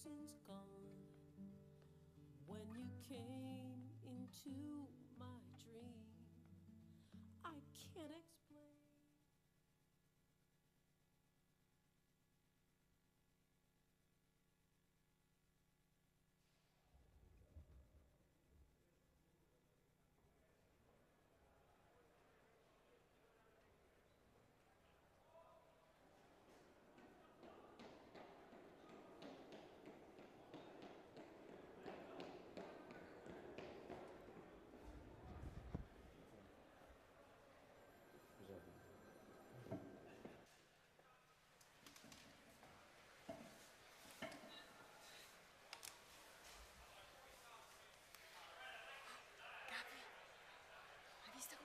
since gone. When you came into my dream, I can't explain.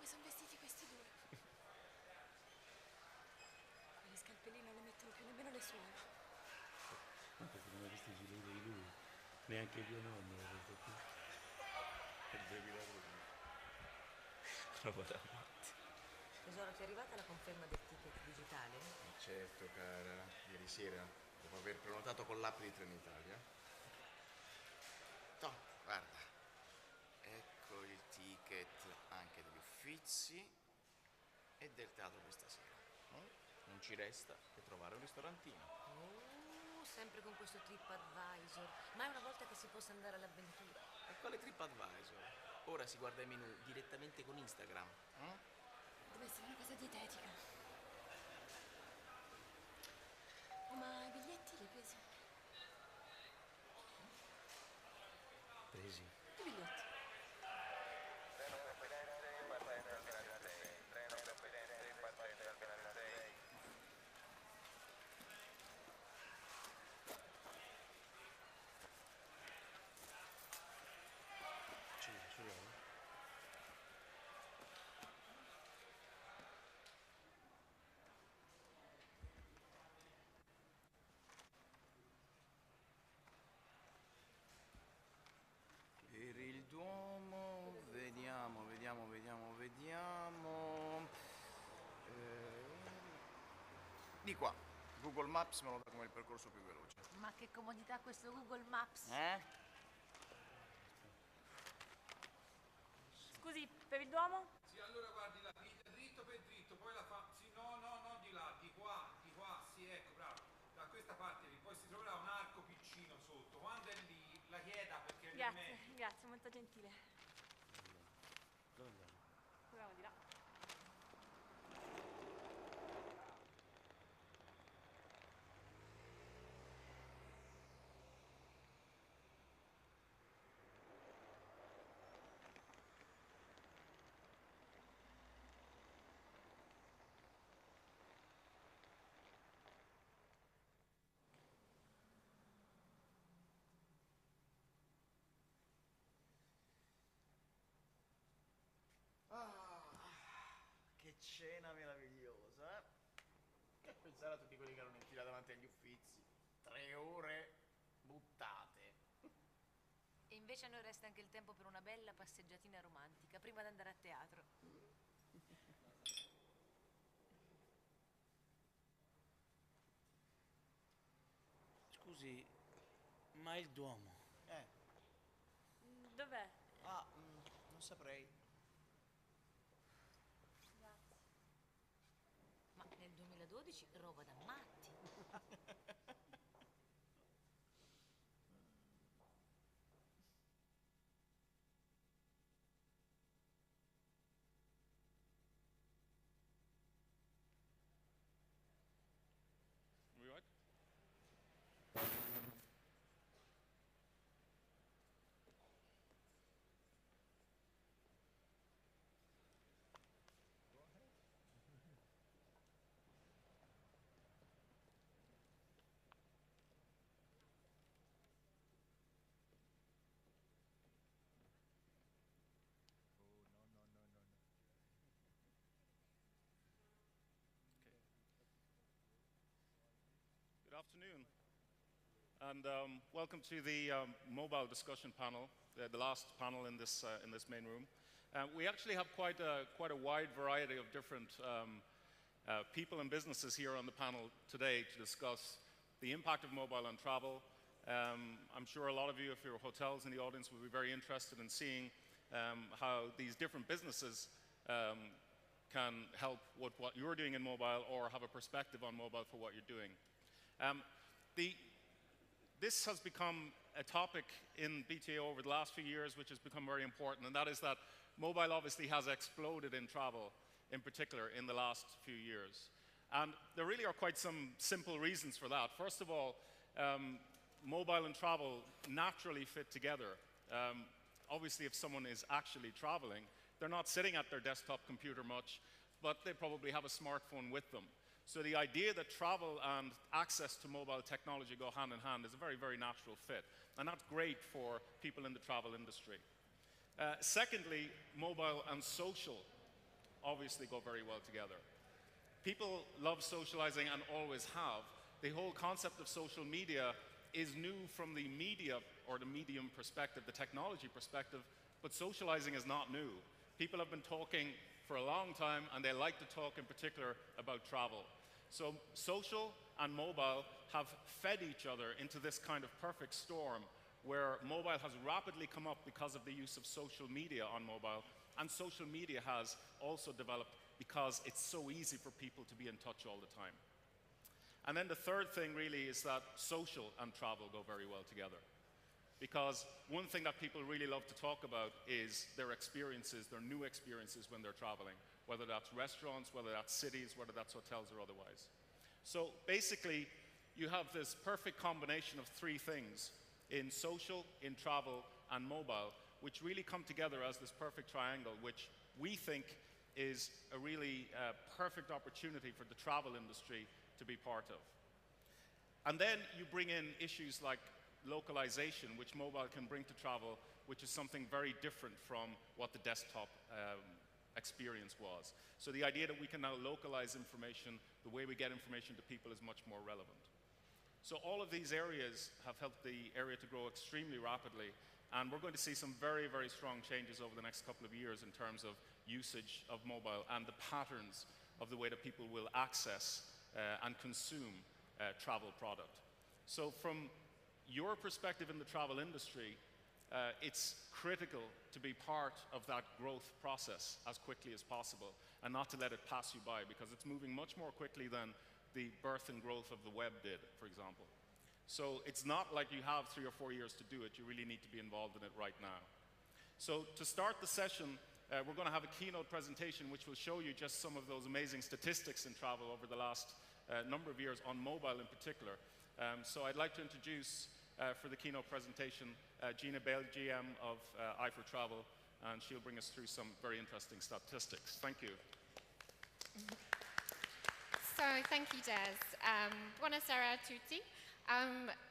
Sono vestiti questi due. Quelle scalpelline non le mettono più nemmeno le suore. Ma perché non hai visto i giri di lui? Neanche mio nonno l'ha detto qui. Per 2000 euro. Roba da matti. Tesoro, ti è arrivata la conferma del ticket digitale? Certo, cara. Ieri sera, dopo aver prenotato con l'app di Trenitalia. Toh, guarda. Ecco il ticket anche degli Uffizi e del teatro questa sera. Non ci resta che trovare un ristorantino. Sempre con questo TripAdvisor. Ma è una volta che si possa andare all'avventura. E quale TripAdvisor? Ora si guarda i menu direttamente con Instagram. Deve essere una cosa dietetica. Ma i biglietti li hai presi? Presi? I biglietti? Ce l'ho. Per il Duomo, vediamo. Di qua, Google Maps me lo dà come il percorso più veloce. Ma che comodità questo Google Maps. Scusi, per il Duomo? Sì, allora guardi la vita dritto per dritto, poi la fa... Sì, no, di là, di qua, sì, ecco, bravo. Da questa parte lì, poi si troverà un arco piccino sotto. Quando è lì, la chieda perché è meglio. Grazie, molto gentile. Dove andiamo? Proviamo di là. Che cena meravigliosa, Che pensare a tutti quelli che erano in fila davanti agli Uffizi. 3 ore buttate. E invece a noi resta anche il tempo per una bella passeggiatina romantica, prima di andare a teatro. Scusi, ma il Duomo? Dov'è? Non saprei. Grazie. Ma nel 2012 roba da matti. We right? Good afternoon, and welcome to the mobile discussion panel, the last panel in this main room. We actually have quite a wide variety of different people and businesses here on the panel today to discuss the impact of mobile on travel, I'm sure a lot of you, if you're hotels in the audience, will be very interested in seeing how these different businesses can help with what you're doing in mobile or have a perspective on mobile for what you're doing. This has become a topic in BTO over the last few years, which has become very important, and that is that mobile obviously has exploded in travel, in particular, in the last few years. And there really are quite some simple reasons for that. First of all, mobile and travel naturally fit together. Obviously, if someone is actually traveling, they're not sitting at their desktop computer much, but they probably have a smartphone with them. So the idea that travel and access to mobile technology go hand in hand is a very, very natural fit. And that's great for people in the travel industry. Secondly, mobile and social obviously go very well together. People love socializing and always have. The whole concept of social media is new from the media or the medium perspective, the technology perspective, but socializing is not new. People have been talking for a long time, and they like to talk in particular about travel. So social and mobile have fed each other into this kind of perfect storm where mobile has rapidly come up because of the use of social media on mobile, and social media has also developed because it's so easy for people to be in touch all the time. And then the third thing really is that social and travel go very well together. Because one thing that people really love to talk about is their experiences, their new experiences when they're traveling, whether that's restaurants, whether that's cities, whether that's hotels or otherwise. So basically, you have this perfect combination of three things in social, in travel, and mobile, which really come together as this perfect triangle, which we think is a really perfect opportunity for the travel industry to be part of. And then you bring in issues like localization, which mobile can bring to travel, which is something very different from what the desktop experience was. So the idea that we can now localize information, the way we get information to people is much more relevant. So all of these areas have helped the area to grow extremely rapidly, and we're going to see some very, very strong changes over the next couple of years in terms of usage of mobile and the patterns of the way that people will access and consume travel product. So from your perspective in the travel industry, it's critical to be part of that growth process as quickly as possible and not to let it pass you by, because it's moving much more quickly than the birth and growth of the web did, for example. So it's not like you have 3 or 4 years to do it. You really need to be involved in it right now. So to start the session, we're going to have a keynote presentation which will show you just some of those amazing statistics in travel over the last number of years on mobile in particular. So I'd like to introduce for the keynote presentation Gina, Baillie, GM of Eyefortravel, and she'll bring us through some very interesting statistics. Thank you. So, thank you, Des. Buonasera a tutti.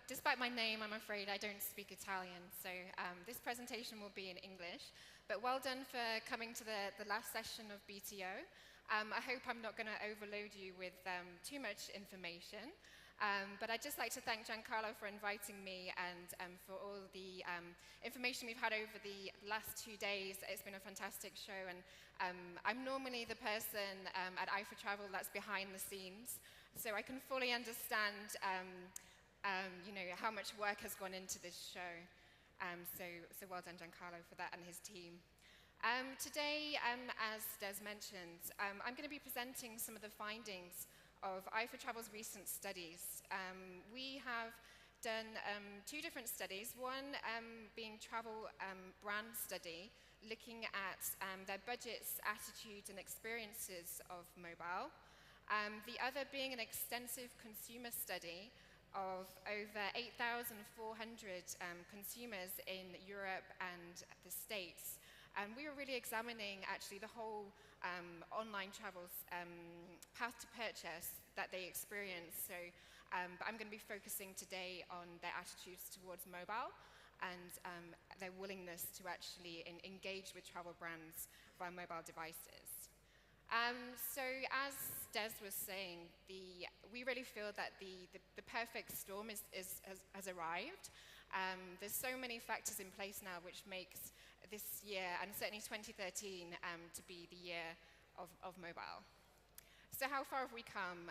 Despite my name, I'm afraid I don't speak Italian, so this presentation will be in English. But well done for coming to the last session of BTO. I hope I'm not going to overload you with too much information. But I'd just like to thank Giancarlo for inviting me and for all the information we've had over the last 2 days. It's been a fantastic show, and I'm normally the person at Eyefortravel that's behind the scenes, so I can fully understand you know, how much work has gone into this show. So well done, Giancarlo, for that and his team. Today, as Des mentioned, I'm going to be presenting some of the findings of Eyefortravel's recent studies. We have done 2 different studies, one being travel brand study, looking at their budgets, attitudes, and experiences of mobile. The other being an extensive consumer study of over 8,400 consumers in Europe and the States. And we were really examining actually the whole online travel's path to purchase that they experience. So but I'm going to be focusing today on their attitudes towards mobile and their willingness to actually engage with travel brands via mobile devices. So as Des was saying, we really feel that the perfect storm has arrived. There's so many factors in place now which makes this year, and certainly 2013, to be the year of mobile. So how far have we come?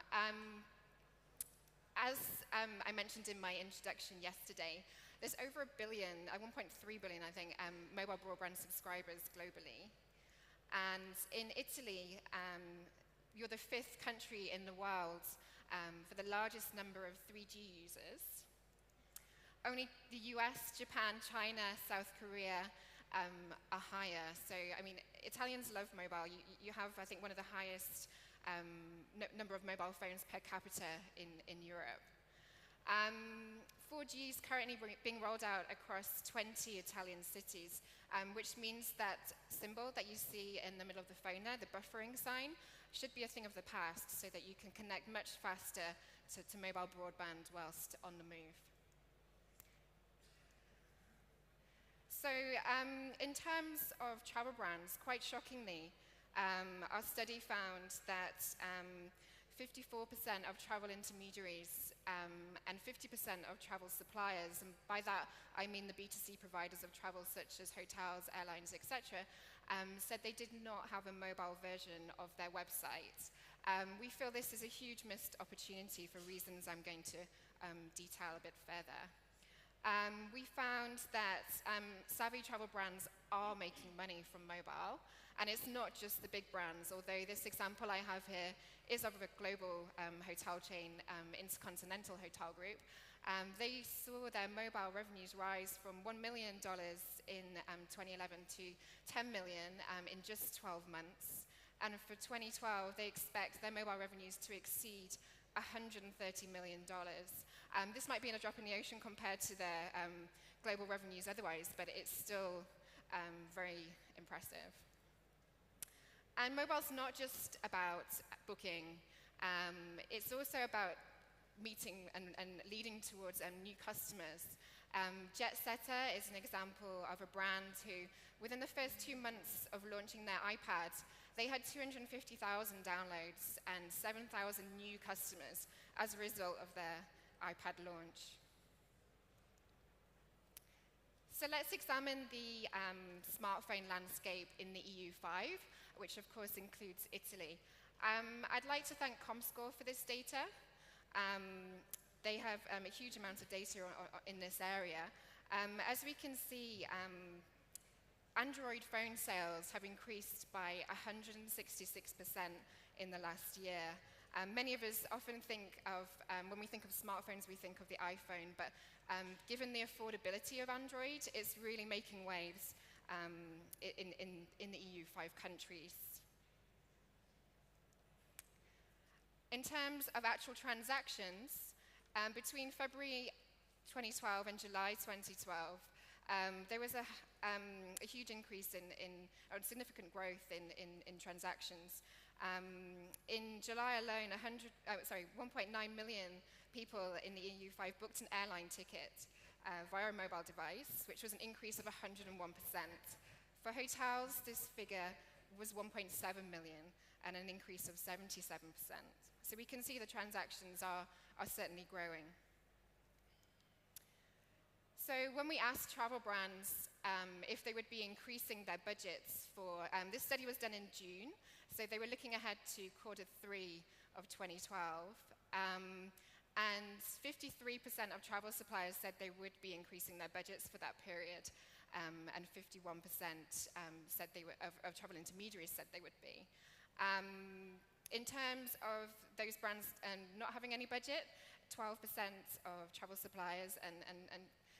as I mentioned in my introduction yesterday, there's over 1 billion, 1.3 billion, I think, mobile broadband subscribers globally. And in Italy, you're the 5th country in the world for the largest number of 3G users. Only the US, Japan, China, South Korea are higher. So, I mean, Italians love mobile. You have, I think, one of the highest number of mobile phones per capita in Europe. 4G is currently being rolled out across 20 Italian cities, which means that symbol that you see in the middle of the phone there, the buffering sign, should be a thing of the past so that you can connect much faster to mobile broadband whilst on the move. So in terms of travel brands, quite shockingly, our study found that 54% of travel intermediaries and 50% of travel suppliers, and by that I mean the B2C providers of travel such as hotels, airlines, etc., said they did not have a mobile version of their website. We feel this is a huge missed opportunity for reasons I'm going to detail a bit further. We found that savvy travel brands are making money from mobile, and it's not just the big brands, although this example I have here is of a global hotel chain, Intercontinental Hotel Group. They saw their mobile revenues rise from $1 million in 2011 to $10 million in just 12 months. And for 2012, they expect their mobile revenues to exceed $130 million. This might be in a drop in the ocean compared to their global revenues otherwise, but it's still very impressive. And mobile's not just about booking, it's also about meeting and leading towards new customers. Jetsetter is an example of a brand who, within the first 2 months of launching their iPad, they had 250,000 downloads and 7,000 new customers as a result of their iPad launch. So let's examine the smartphone landscape in the EU5, which of course includes Italy. I'd like to thank Comscore for this data. They have a huge amount of data in this area. As we can see, Android phone sales have increased by 166% in the last year. Many of us often think of, when we think of smartphones, we think of the iPhone, but given the affordability of Android, it's really making waves in the EU5 countries. In terms of actual transactions, between February 2012 and July 2012, there was a huge increase or significant growth in transactions. In July alone, 1.9 million people in the EU5 booked an airline ticket via a mobile device, which was an increase of 101%. For hotels, this figure was 1.7 million and an increase of 77%. So we can see the transactions are certainly growing. So when we asked travel brands if they would be increasing their budgets for, this study was done in June, so they were looking ahead to Q3 of 2012, and 53% of travel suppliers said they would be increasing their budgets for that period, and 51% said they would, of travel intermediaries said they would be. In terms of those brands not having any budget, 12% of travel suppliers and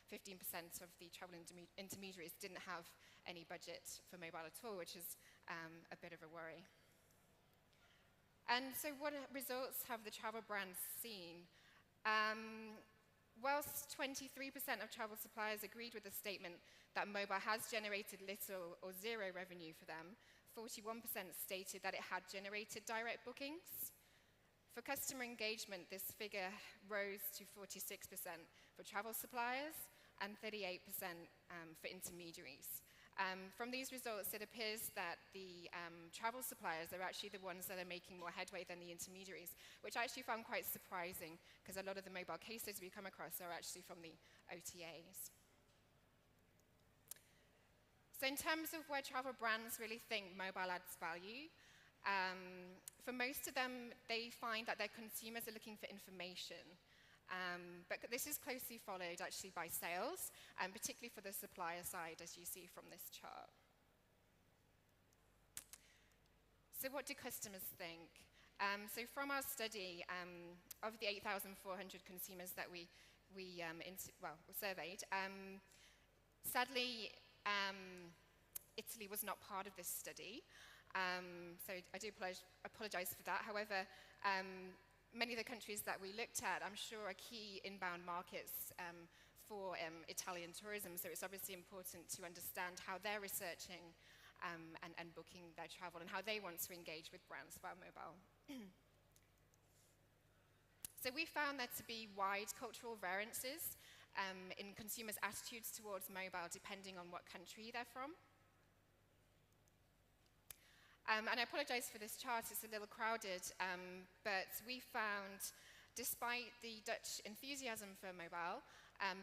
15% of the travel intermediaries didn't have any budget for mobile at all, which is a bit of a worry. And so what results have the travel brands seen? Whilst 23% of travel suppliers agreed with the statement that mobile has generated little or zero revenue for them, 41% stated that it had generated direct bookings. For customer engagement, this figure rose to 46% for travel suppliers and 38% for intermediaries. From these results, it appears that the travel suppliers are actually the ones that are making more headway than the intermediaries, which I actually found quite surprising, because a lot of the mobile cases we come across are actually from the OTAs. So in terms of where travel brands really think mobile adds value, for most of them, they find that their consumers are looking for information. But this is closely followed actually by sales, and particularly for the supplier side, as you see from this chart. So what do customers think? So from our study, of the 8,400 consumers that we surveyed, sadly, Italy was not part of this study. So I do apologize for that. However, many of the countries that we looked at, I'm sure, are key inbound markets for Italian tourism. So it's obviously important to understand how they're researching and booking their travel and how they want to engage with brands via mobile. So we found there to be wide cultural variances in consumers' attitudes towards mobile depending on what country they're from. And I apologize for this chart, it's a little crowded, but we found, despite the Dutch enthusiasm for mobile,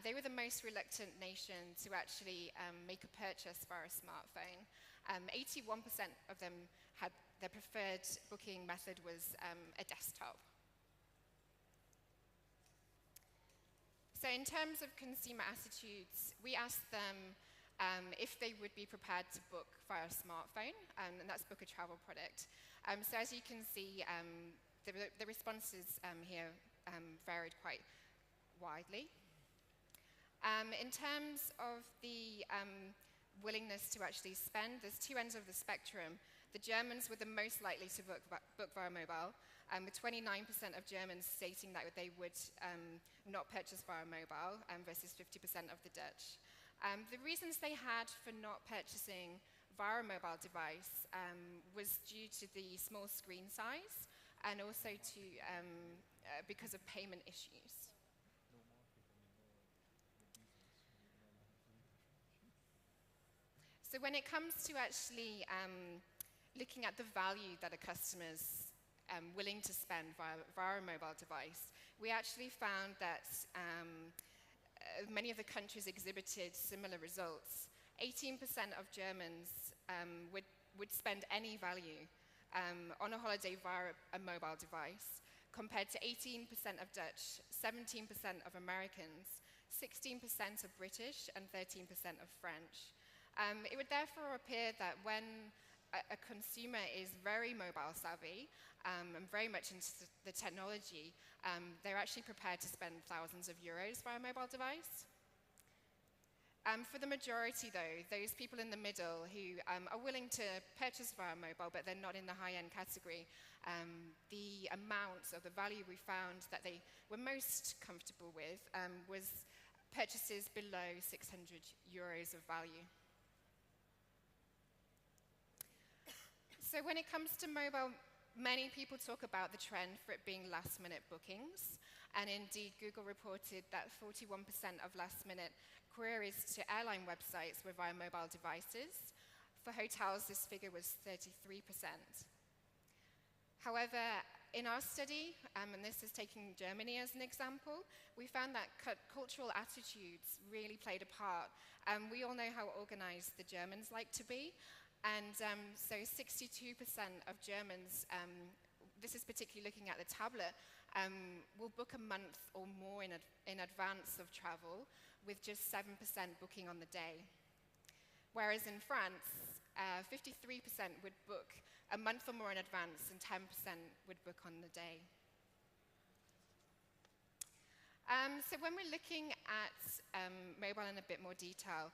they were the most reluctant nation to actually make a purchase via a smartphone. 81% of them had their preferred booking method was a desktop. So in terms of consumer attitudes, we asked them if they would be prepared to book via a smartphone, and that's book a travel product. So as you can see, the responses here varied quite widely. In terms of the willingness to actually spend, there's two ends of the spectrum. The Germans were the most likely to book via mobile, with 29% of Germans stating that they would not purchase via mobile versus 50% of the Dutch. The reasons they had for not purchasing via a mobile device was due to the small screen size and also because of payment issues. So when it comes to actually looking at the value that a customer's willing to spend via a mobile device, we actually found that many of the countries exhibited similar results. 18% of Germans would spend any value on a holiday via a mobile device, compared to 18% of Dutch, 17% of Americans, 16% of British, and 13% of French. It would therefore appear that when a consumer is very mobile savvy and very much into the technology, they're actually prepared to spend thousands of euros via a mobile device. For the majority, though, those people in the middle who are willing to purchase via mobile, but they're not in the high-end category, the amount or the value we found that they were most comfortable with was purchases below 600 euros of value. So when it comes to mobile, many people talk about the trend for it being last-minute bookings. And indeed, Google reported that 41% of last-minute queries to airline websites were via mobile devices. For hotels, this figure was 33%. However, in our study, and this is taking Germany as an example, we found that cultural attitudes really played a part. We all know how organized the Germans like to be. And so 62% of Germans, this is particularly looking at the tablet, will book a month or more in advance of travel, with just 7% booking on the day. Whereas in France, 53% would book a month or more in advance, and 10% would book on the day. So when we're looking at mobile in a bit more detail,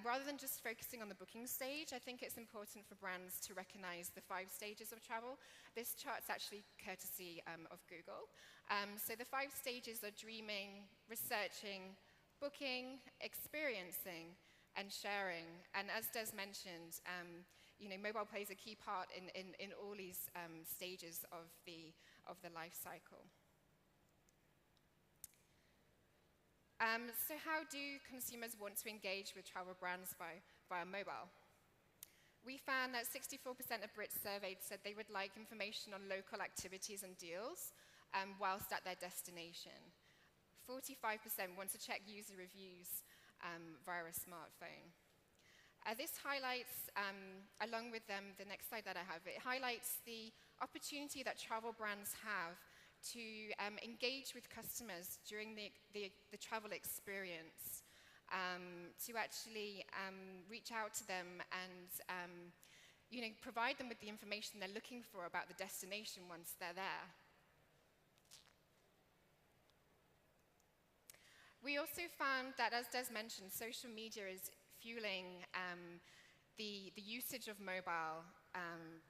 rather than just focusing on the booking stage, I think it's important for brands to recognize the 5 stages of travel. This chart's actually courtesy of Google. So the 5 stages are dreaming, researching, booking, experiencing, and sharing. And as Des mentioned, mobile plays a key part in all these stages of the life cycle. So how do consumers want to engage with travel brands via mobile? We found that 64% of Brits surveyed said they would like information on local activities and deals whilst at their destination. 45% want to check user reviews via a smartphone. This highlights, along with the next slide that I have, it highlights the opportunity that travel brands have to engage with customers during the travel experience, to actually reach out to them and provide them with the information they're looking for about the destination once they're there. We also found that, as Des mentioned, social media is fueling the usage of mobile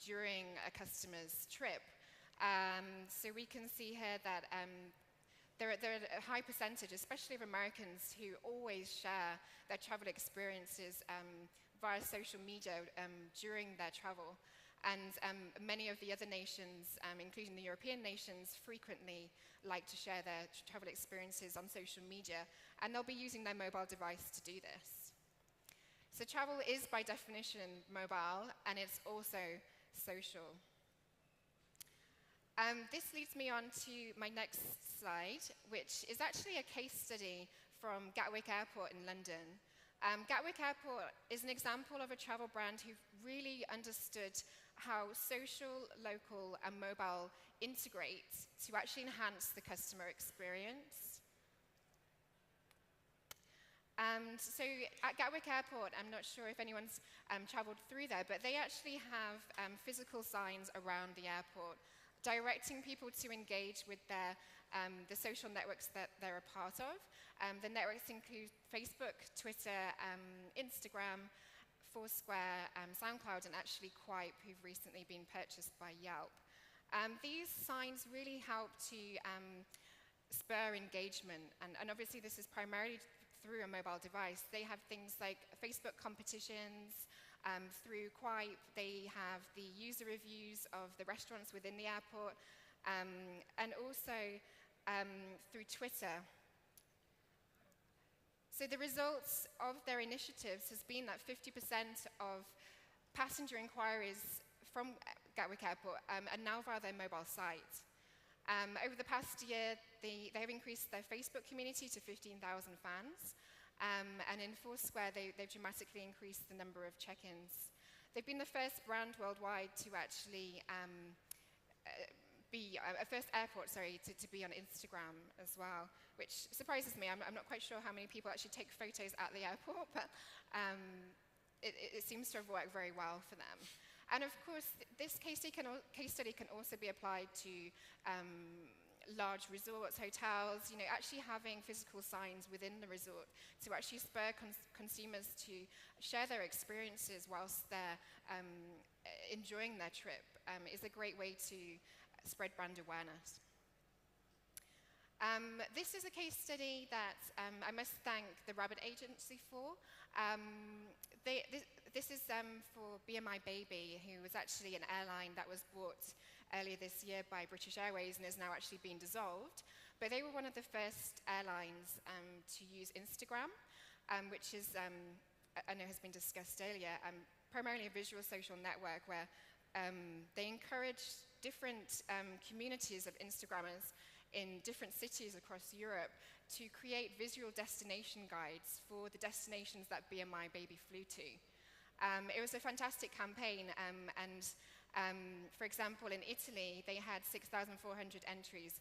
during a customer's trip. So we can see here that there are a high percentage, especially of Americans, who always share their travel experiences via social media during their travel. And many of the other nations, including the European nations, frequently like to share their travel experiences on social media, and they'll be using their mobile device to do this. So travel is, by definition, mobile, and it's also social. This leads me on to my next slide, which is actually a case study from Gatwick Airport in London. Gatwick Airport is an example of a travel brand who really understood how social, local, and mobile integrate to actually enhance the customer experience. So at Gatwick Airport, I'm not sure if anyone's traveled through there, but they actually have physical signs around the airport directing people to engage with the social networks that they're a part of. The networks include Facebook, Twitter, Instagram, Foursquare, SoundCloud, and actually Quali, who've recently been purchased by Yelp. These signs really help to spur engagement, and obviously this is primarily through a mobile device. They have things like Facebook competitions. Through Quali, they have the user reviews of the restaurants within the airport, and also through Twitter. So the results of their initiatives has been that 50% of passenger inquiries from Gatwick Airport are now via their mobile site. Over the past year, they have increased their Facebook community to 15,000 fans. And in Foursquare, they've dramatically increased the number of check-ins. They've been the first brand worldwide to actually be a first airport, to be on Instagram as well, which surprises me. I'm not quite sure how many people actually take photos at the airport, but it seems to have worked very well for them. And of course, this case study can also be applied to large resorts, hotels, actually having physical signs within the resort to actually spur consumers to share their experiences whilst they're enjoying their trip is a great way to spread brand awareness. This is a case study that I must thank the Rabbit Agency for. This is for Baillie, who was actually an airline that was bought earlier this year by British Airways and is now actually being dissolved. But they were one of the first airlines to use Instagram, which is, I know has been discussed earlier, primarily a visual social network where they encourage different communities of Instagrammers in different cities across Europe to create visual destination guides for the destinations that Baillie flew to. It was a fantastic campaign, and for example, in Italy, they had 6,400 entries.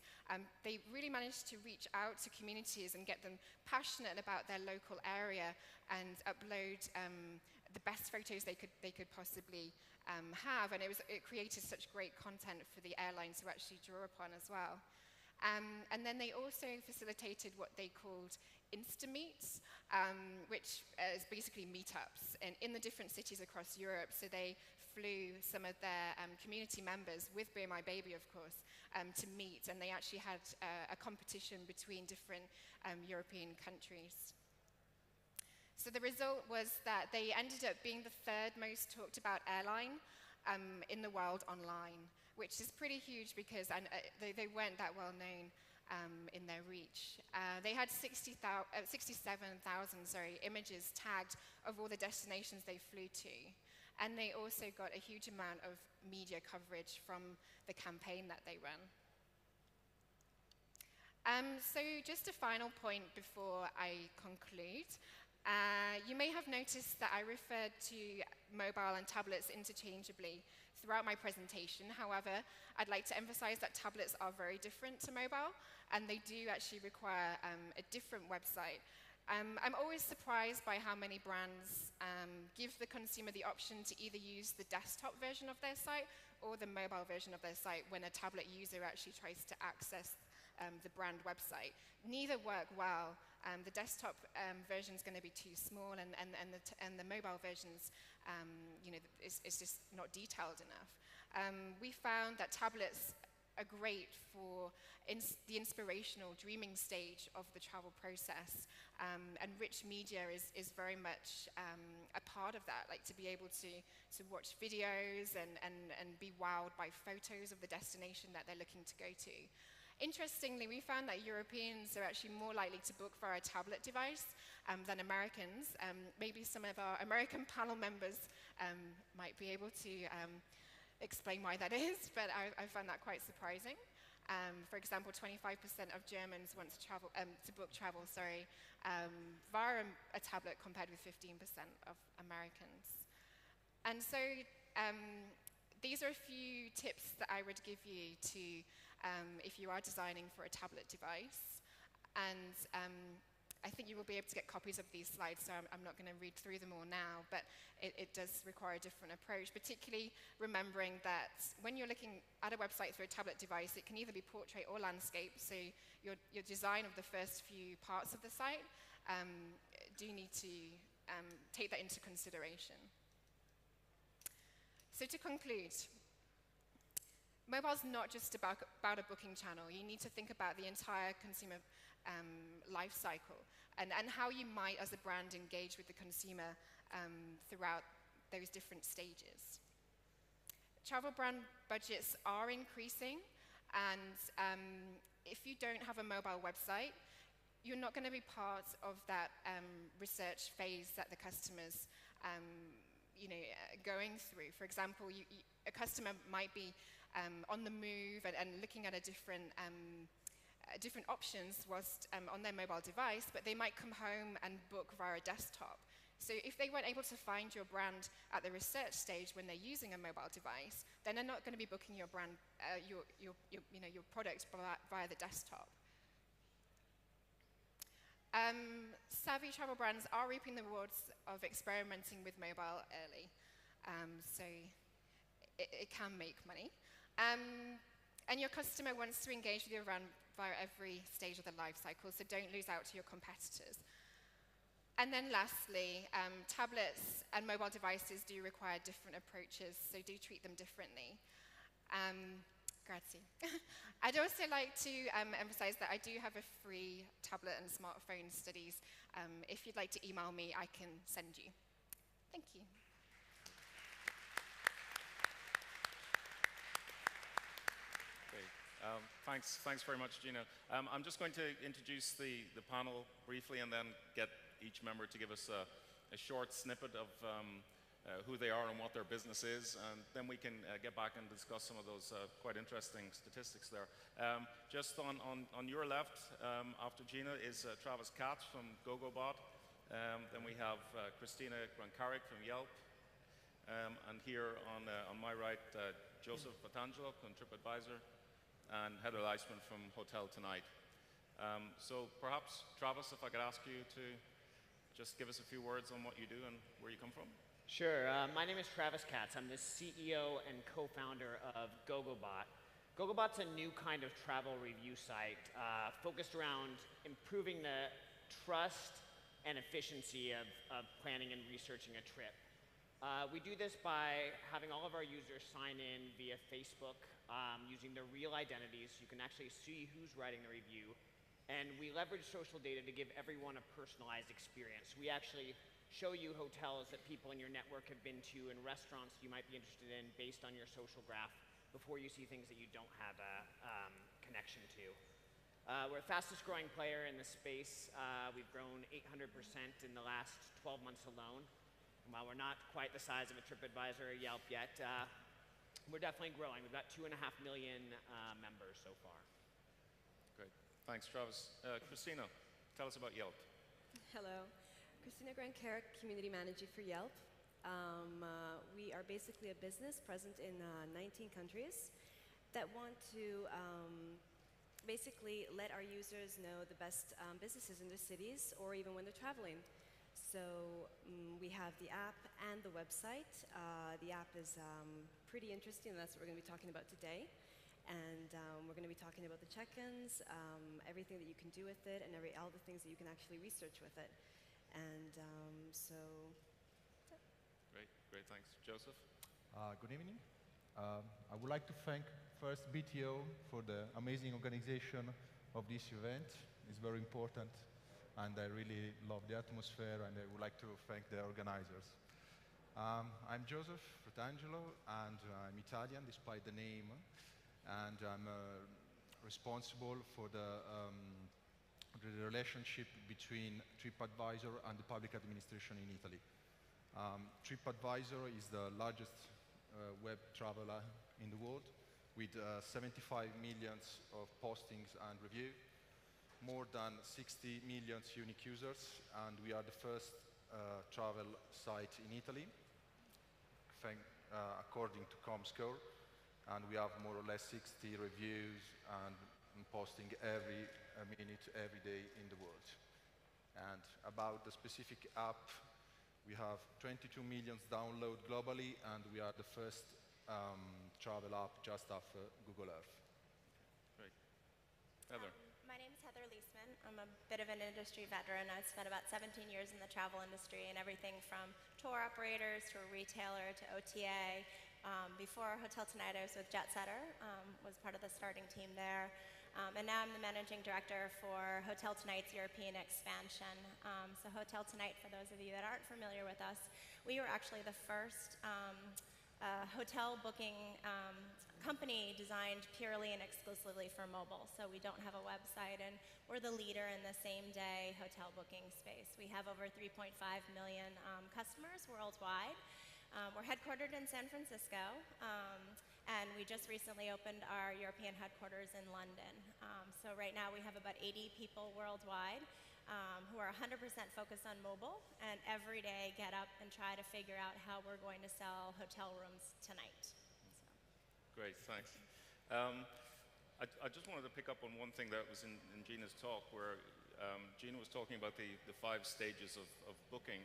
They really managed to reach out to communities and get them passionate about their local area and upload the best photos they could possibly have, and it created such great content for the airlines to actually draw upon as well. And then they also facilitated what they called Insta-meets, which is basically meetups in the different cities across Europe. So they flew some of their community members with Baillie, of course, to meet, and they actually had a competition between different European countries. So the result was that they ended up being the third most talked about airline in the world online, which is pretty huge because they weren't that well known in their reach. They had 67,000 images tagged of all the destinations they flew to. And they also got a huge amount of media coverage from the campaign that they ran. So just a final point before I conclude. You may have noticed that I referred to mobile and tablets interchangeably throughout my presentation. However, I'd like to emphasize that tablets are very different to mobile, and they do actually require a different website. I'm always surprised by how many brands give the consumer the option to either use the desktop version of their site or the mobile version of their site when a tablet user actually tries to access the brand website. Neither work well. The desktop version is going to be too small, and the mobile versions, is just not detailed enough. We found that tablets are great for the inspirational dreaming stage of the travel process, and rich media is very much a part of that, like to be able to watch videos and be wowed by photos of the destination that they're looking to go to. Interestingly, we found that Europeans are actually more likely to book via a tablet device than Americans. Maybe some of our American panel members might be able to explain why that is, but I found that quite surprising. For example, 25% of Germans want to book travel via a tablet, compared with 15% of Americans. And so these are a few tips that I would give you to if you are designing for a tablet device. And I think you will be able to get copies of these slides, so I'm not going to read through them all now, but it does require a different approach, particularly remembering that when you're looking at a website through a tablet device, it can either be portrait or landscape, so your design of the first few parts of the site do need to take that into consideration. So to conclude, mobile's not just about a booking channel. You need to think about the entire consumer life cycle and how you might, as a brand, engage with the consumer throughout those different stages. Travel brand budgets are increasing, and if you don't have a mobile website, you're not going to be part of that research phase that the customer's going through. For example, a customer might be on the move and looking at different options whilst on their mobile device, but they might come home and book via a desktop. So if they weren't able to find your brand at the research stage when they're using a mobile device, then they're not going to be booking your brand, your product via the desktop. Savvy travel brands are reaping the rewards of experimenting with mobile early, so it can make money. And your customer wants to engage with your brand via every stage of the life cycle, so don't lose out to your competitors. And then lastly, tablets and mobile devices do require different approaches, so do treat them differently. Grazie. I'd also like to emphasize that I do have a free tablet and smartphone studies. If you'd like to email me, I can send you. Thank you. Thanks very much, Gina. I'm just going to introduce the panel briefly and then get each member to give us a short snippet of who they are and what their business is, and then we can get back and discuss some of those quite interesting statistics there. Just on your left, after Gina, is Travis Katz from Gogobot. Then we have Christina Grankarik from Yelp. And here on my right, Joseph Patangelo from TripAdvisor, and Heather Leisman from Hoteltonight. So perhaps, Travis, if I could ask you to just give us a few words on what you do and where you come from. Sure. My name is Travis Katz. I'm the CEO and co-founder of Gogobot. Gogobot's a new kind of travel review site focused around improving the trust and efficiency of planning and researching a trip. We do this by having all of our users sign in via Facebook using their real identities. You can actually see who's writing the review. And we leverage social data to give everyone a personalized experience. We actually show you hotels that people in your network have been to and restaurants you might be interested in based on your social graph before you see things that you don't have a connection to. We're the fastest growing player in the space. We've grown 800% in the last 12 months alone. And while we're not quite the size of a TripAdvisor or Yelp yet, we're definitely growing. We've got 2.5 million members so far. Great. Thanks, Travis. Christina, tell us about Yelp. Hello. Christina Grankarik, Community Manager for Yelp. We are basically a business present in 19 countries that want to basically let our users know the best businesses in their cities or even when they're traveling. So we have the app and the website. The app is pretty interesting, and that's what we're going to be talking about today. And we're going to be talking about the check-ins, everything that you can do with it, and all the things that you can actually research with it. And so... Great, thanks. Joseph? Good evening. I would like to thank first BTO for the amazing organization of this event. It's very important, and I really love the atmosphere, and I would like to thank the organizers. I'm Joseph Fratangelo, and I'm Italian despite the name, and I'm responsible for the relationship between TripAdvisor and the public administration in Italy. TripAdvisor is the largest web traveler in the world, with 75 million of postings and reviews, more than 60 million unique users, and we are the first travel site in Italy, according to Comscore, and we have more or less 60 reviews and posting every minute, every day in the world. And about the specific app, we have 22 million downloads globally, and we are the first travel app just after Google Earth. Great. Heather. My name is Heather Leisman. I'm a bit of an industry veteran. I've spent about 17 years in the travel industry, and everything from tour operators to a retailer to OTA. Before Hoteltonight, I was with Jetsetter, was part of the starting team there. And now I'm the managing director for Hoteltonight's European expansion. So Hoteltonight, for those of you that aren't familiar with us, we were actually the first hotel booking company designed purely and exclusively for mobile. So we don't have a website, and we're the leader in the same-day hotel booking space. We have over 3.5 million customers worldwide. We're headquartered in San Francisco. And we just recently opened our European headquarters in London. So right now we have about 80 people worldwide who are 100% focused on mobile, and every day get up and try to figure out how we're going to sell hotel rooms tonight. So. Great, thanks. I just wanted to pick up on one thing that was in Gina's talk, where Gina was talking about the 5 stages of booking.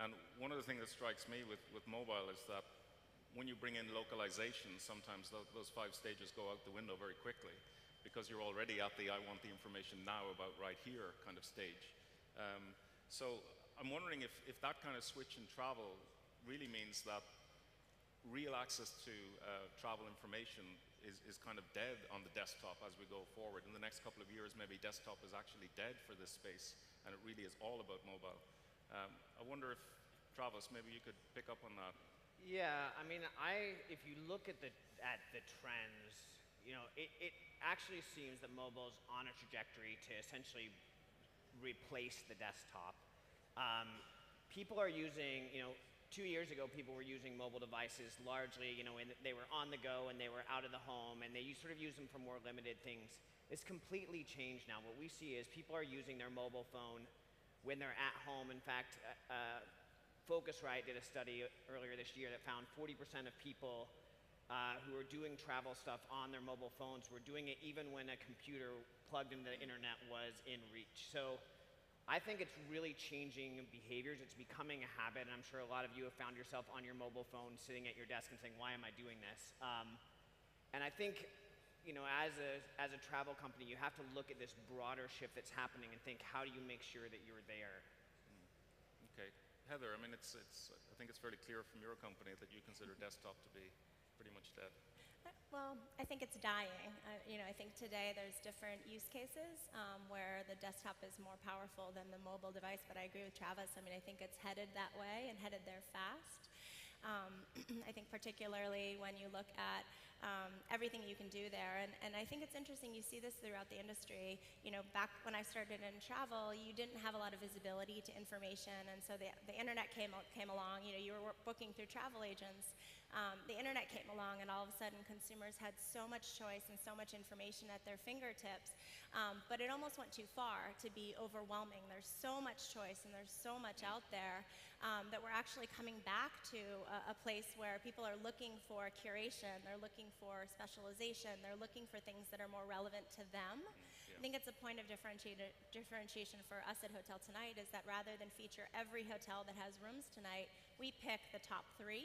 And one of the things that strikes me with mobile is that when you bring in localization, sometimes those 5 stages go out the window very quickly, because you're already at the I want the information now about right here kind of stage. So I'm wondering if that kind of switch in travel really means that real access to travel information is kind of dead on the desktop as we go forward. In the next couple of years, maybe desktop is actually dead for this space, and it really is all about mobile. I wonder if, Travis, maybe you could pick up on that. Yeah, I mean, if you look at the trends, you know, it actually seems that mobile is on a trajectory to essentially replace the desktop. People are using, you know, 2 years ago, people were using mobile devices largely, you know, they were on the go and they were out of the home, and they sort of use them for more limited things. It's completely changed now. What we see is people are using their mobile phone when they're at home. In fact, Focusrite did a study earlier this year that found 40% of people who are doing travel stuff on their mobile phones were doing it even when a computer plugged into the internet was in reach. So I think it's really changing behaviors. It's becoming a habit, and I'm sure a lot of you have found yourself on your mobile phone sitting at your desk and saying, why am I doing this? And I think, you know, as a travel company, you have to look at this broader shift that's happening and think, how do you make sure that you're there? Okay. Heather, I mean, I think it's fairly clear from your company that you consider desktop to be pretty much dead. Well, I think it's dying. You know, I think today there's different use cases where the desktop is more powerful than the mobile device, but I agree with Travis. I mean, I think it's headed that way and headed there fast. I think particularly when you look at everything you can do there. And I think it's interesting, you see this throughout the industry. Back when I started in travel, you didn't have a lot of visibility to information, and so the internet came along. You were booking through travel agents. The internet came along, and all of a sudden consumers had so much choice and so much information at their fingertips, but it almost went too far to be overwhelming. There's so much choice and there's so much out there that we're actually coming back to a place where people are looking for curation, they're looking for specialization, they're looking for things that are more relevant to them. I think it's a point of differentiation for us at Hoteltonight is that rather than feature every hotel that has rooms tonight, we pick the top 3,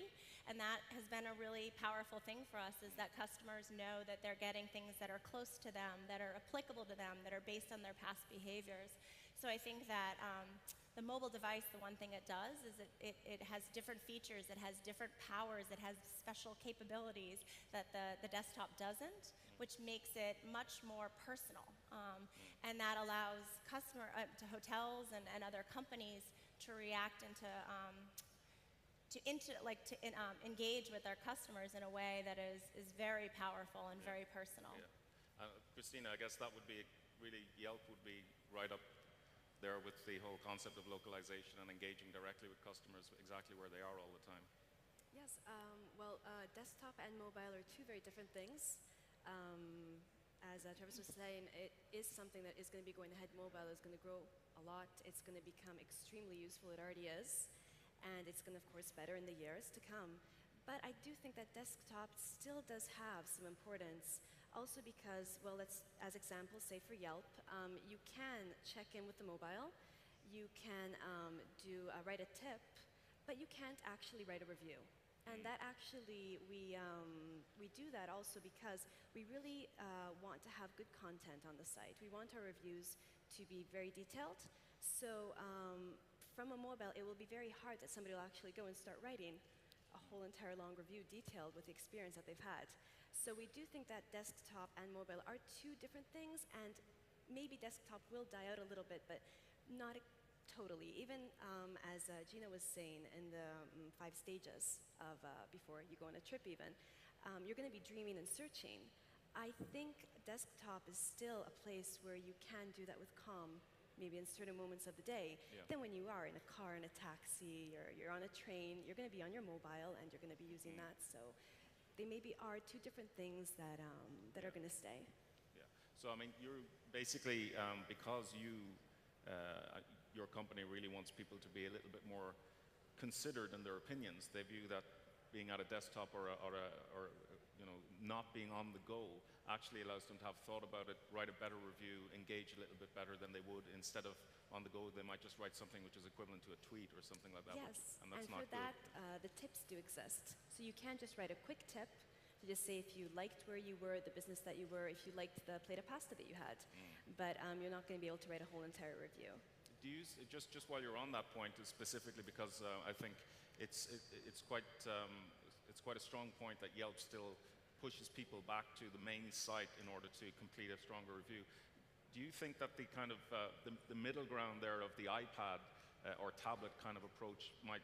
and that has been a really powerful thing for us, is that customers know that they're getting things that are close to them, that are applicable to them, that are based on their past behaviors. So I think that the mobile device, the one thing it does is it has different features, it has different powers, it has special capabilities that the desktop doesn't, which makes it much more personal. And that allows to hotels and other companies to react and to engage with their customers in a way that is very powerful and very personal. Yeah. Christina, I guess that would be really, Yelp would be right up there with the whole concept of localization and engaging directly with customers exactly where they are all the time. Yes, desktop and mobile are two very different things. As Travis was saying, it is something that is going to be going ahead. Mobile is going to grow a lot. It's going to become extremely useful. It already is. And it's going to, of course, better in the years to come. But I do think that desktop still does have some importance. Also because, well, let's, as examples, say for Yelp, you can check in with the mobile. You can write a tip, but you can't actually write a review. And that actually, we do that also because we really want to have good content on the site. We want our reviews to be very detailed. So from a mobile, it will be very hard that somebody will actually go and start writing a whole entire long review detailed with the experience that they've had. So we do think that desktop and mobile are two different things, and maybe desktop will die out a little bit, but not totally. Even as Gina was saying in the 5 stages of before you go on a trip even, you're going to be dreaming and searching. I think desktop is still a place where you can do that with calm, maybe in certain moments of the day. Yeah. Then when you are in a car, in a taxi, or you're on a train, you're going to be on your mobile and you're going to be using that. So they maybe are two different things that are going to stay. Yeah. So I mean, you're basically because your company really wants people to be a little bit more considered in their opinions. They view that being at a desktop or not being on the go actually allows them to have thought about it, write a better review, engage a little bit better than they would instead of on the go. They might just write something which is equivalent to a tweet or something like that. Yes, and that's and not for that, the tips do exist. So you can just write a quick tip to just say if you liked where you were, the business that you were, if you liked the plate of pasta that you had. But you're not going to be able to write a whole entire review. Do you, just while you're on that point, specifically because I think it's quite a strong point that Yelp still pushes people back to the main site in order to complete a stronger review. Do you think that the kind of the middle ground there of the iPad or tablet kind of approach might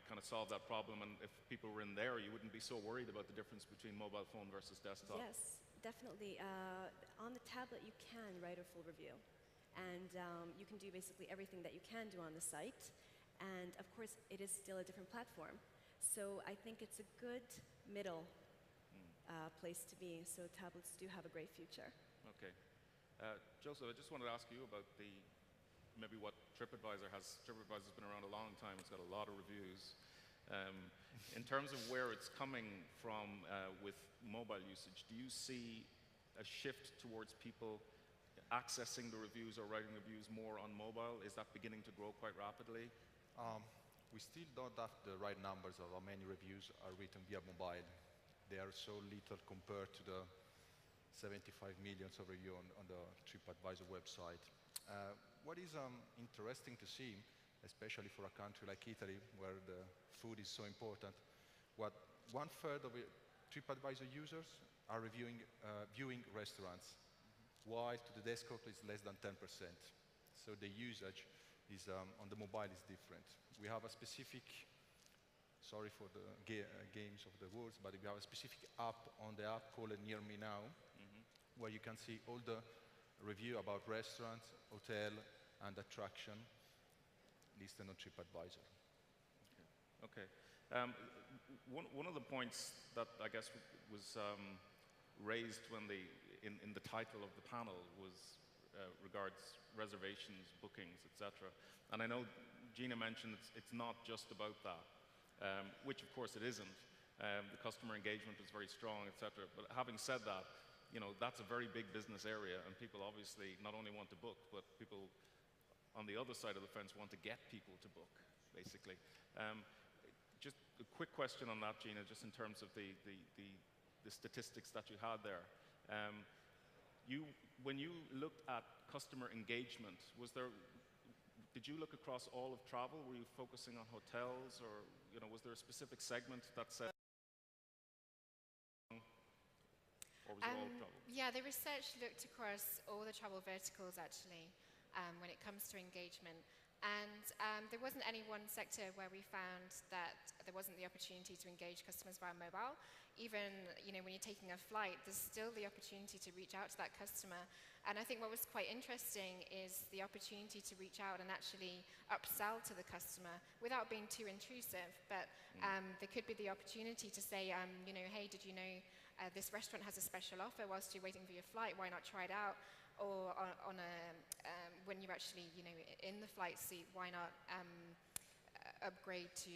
kind of solve that problem? And if people were in there, you wouldn't be so worried about the difference between mobile phone versus desktop. Yes, definitely. On the tablet, you can write a full review. And you can do basically everything that you can do on the site. And of course, it is still a different platform. So I think it's a good middle place to be. So tablets do have a great future. Okay. Joseph, I just wanted to ask you about maybe what TripAdvisor has. TripAdvisor's been around a long time. It's got a lot of reviews. In terms of where it's coming from with mobile usage, do you see a shift towards people accessing the reviews or writing reviews more on mobile? Is that beginning to grow quite rapidly? We still don't have the right numbers of how many reviews are written via mobile. They are so little compared to the 75 million over a year on the TripAdvisor website. What is interesting to see, especially for a country like Italy, where the food is so important, what 1/3 of TripAdvisor users are viewing restaurants, while to the desktop is less than 10%. So the usage is on the mobile is different. We have a specific sorry for the games of the words, but we have a specific app on the app called Near Me Now, where you can see all the review about restaurants, hotel, and attraction listed on TripAdvisor. Okay. One of the points that I guess was raised when in the title of the panel was regards reservations, bookings, etc. And I know Gina mentioned it's not just about that, which of course it isn't. The customer engagement is very strong, etc. But having said that, you know, that's a very big business area, and people obviously not only want to book, but people on the other side of the fence want to get people to book, basically. Just a quick question on that, Gina, just in terms of the statistics that you had there. When you looked at customer engagement, did you look across all of travel? Were you focusing on hotels, or was there a specific segment that said, or was it all of travel? Yeah, the research looked across all the travel verticals actually, when it comes to engagement. And there wasn't any one sector where we found that there wasn't the opportunity to engage customers via mobile. Even when you're taking a flight, there's still the opportunity to reach out to that customer. And I think what was quite interesting is the opportunity to reach out and actually upsell to the customer without being too intrusive. But there could be the opportunity to say, hey, did you know this restaurant has a special offer whilst you're waiting for your flight? Why not try it out? Or when you're actually, in the flight seat, why not upgrade to,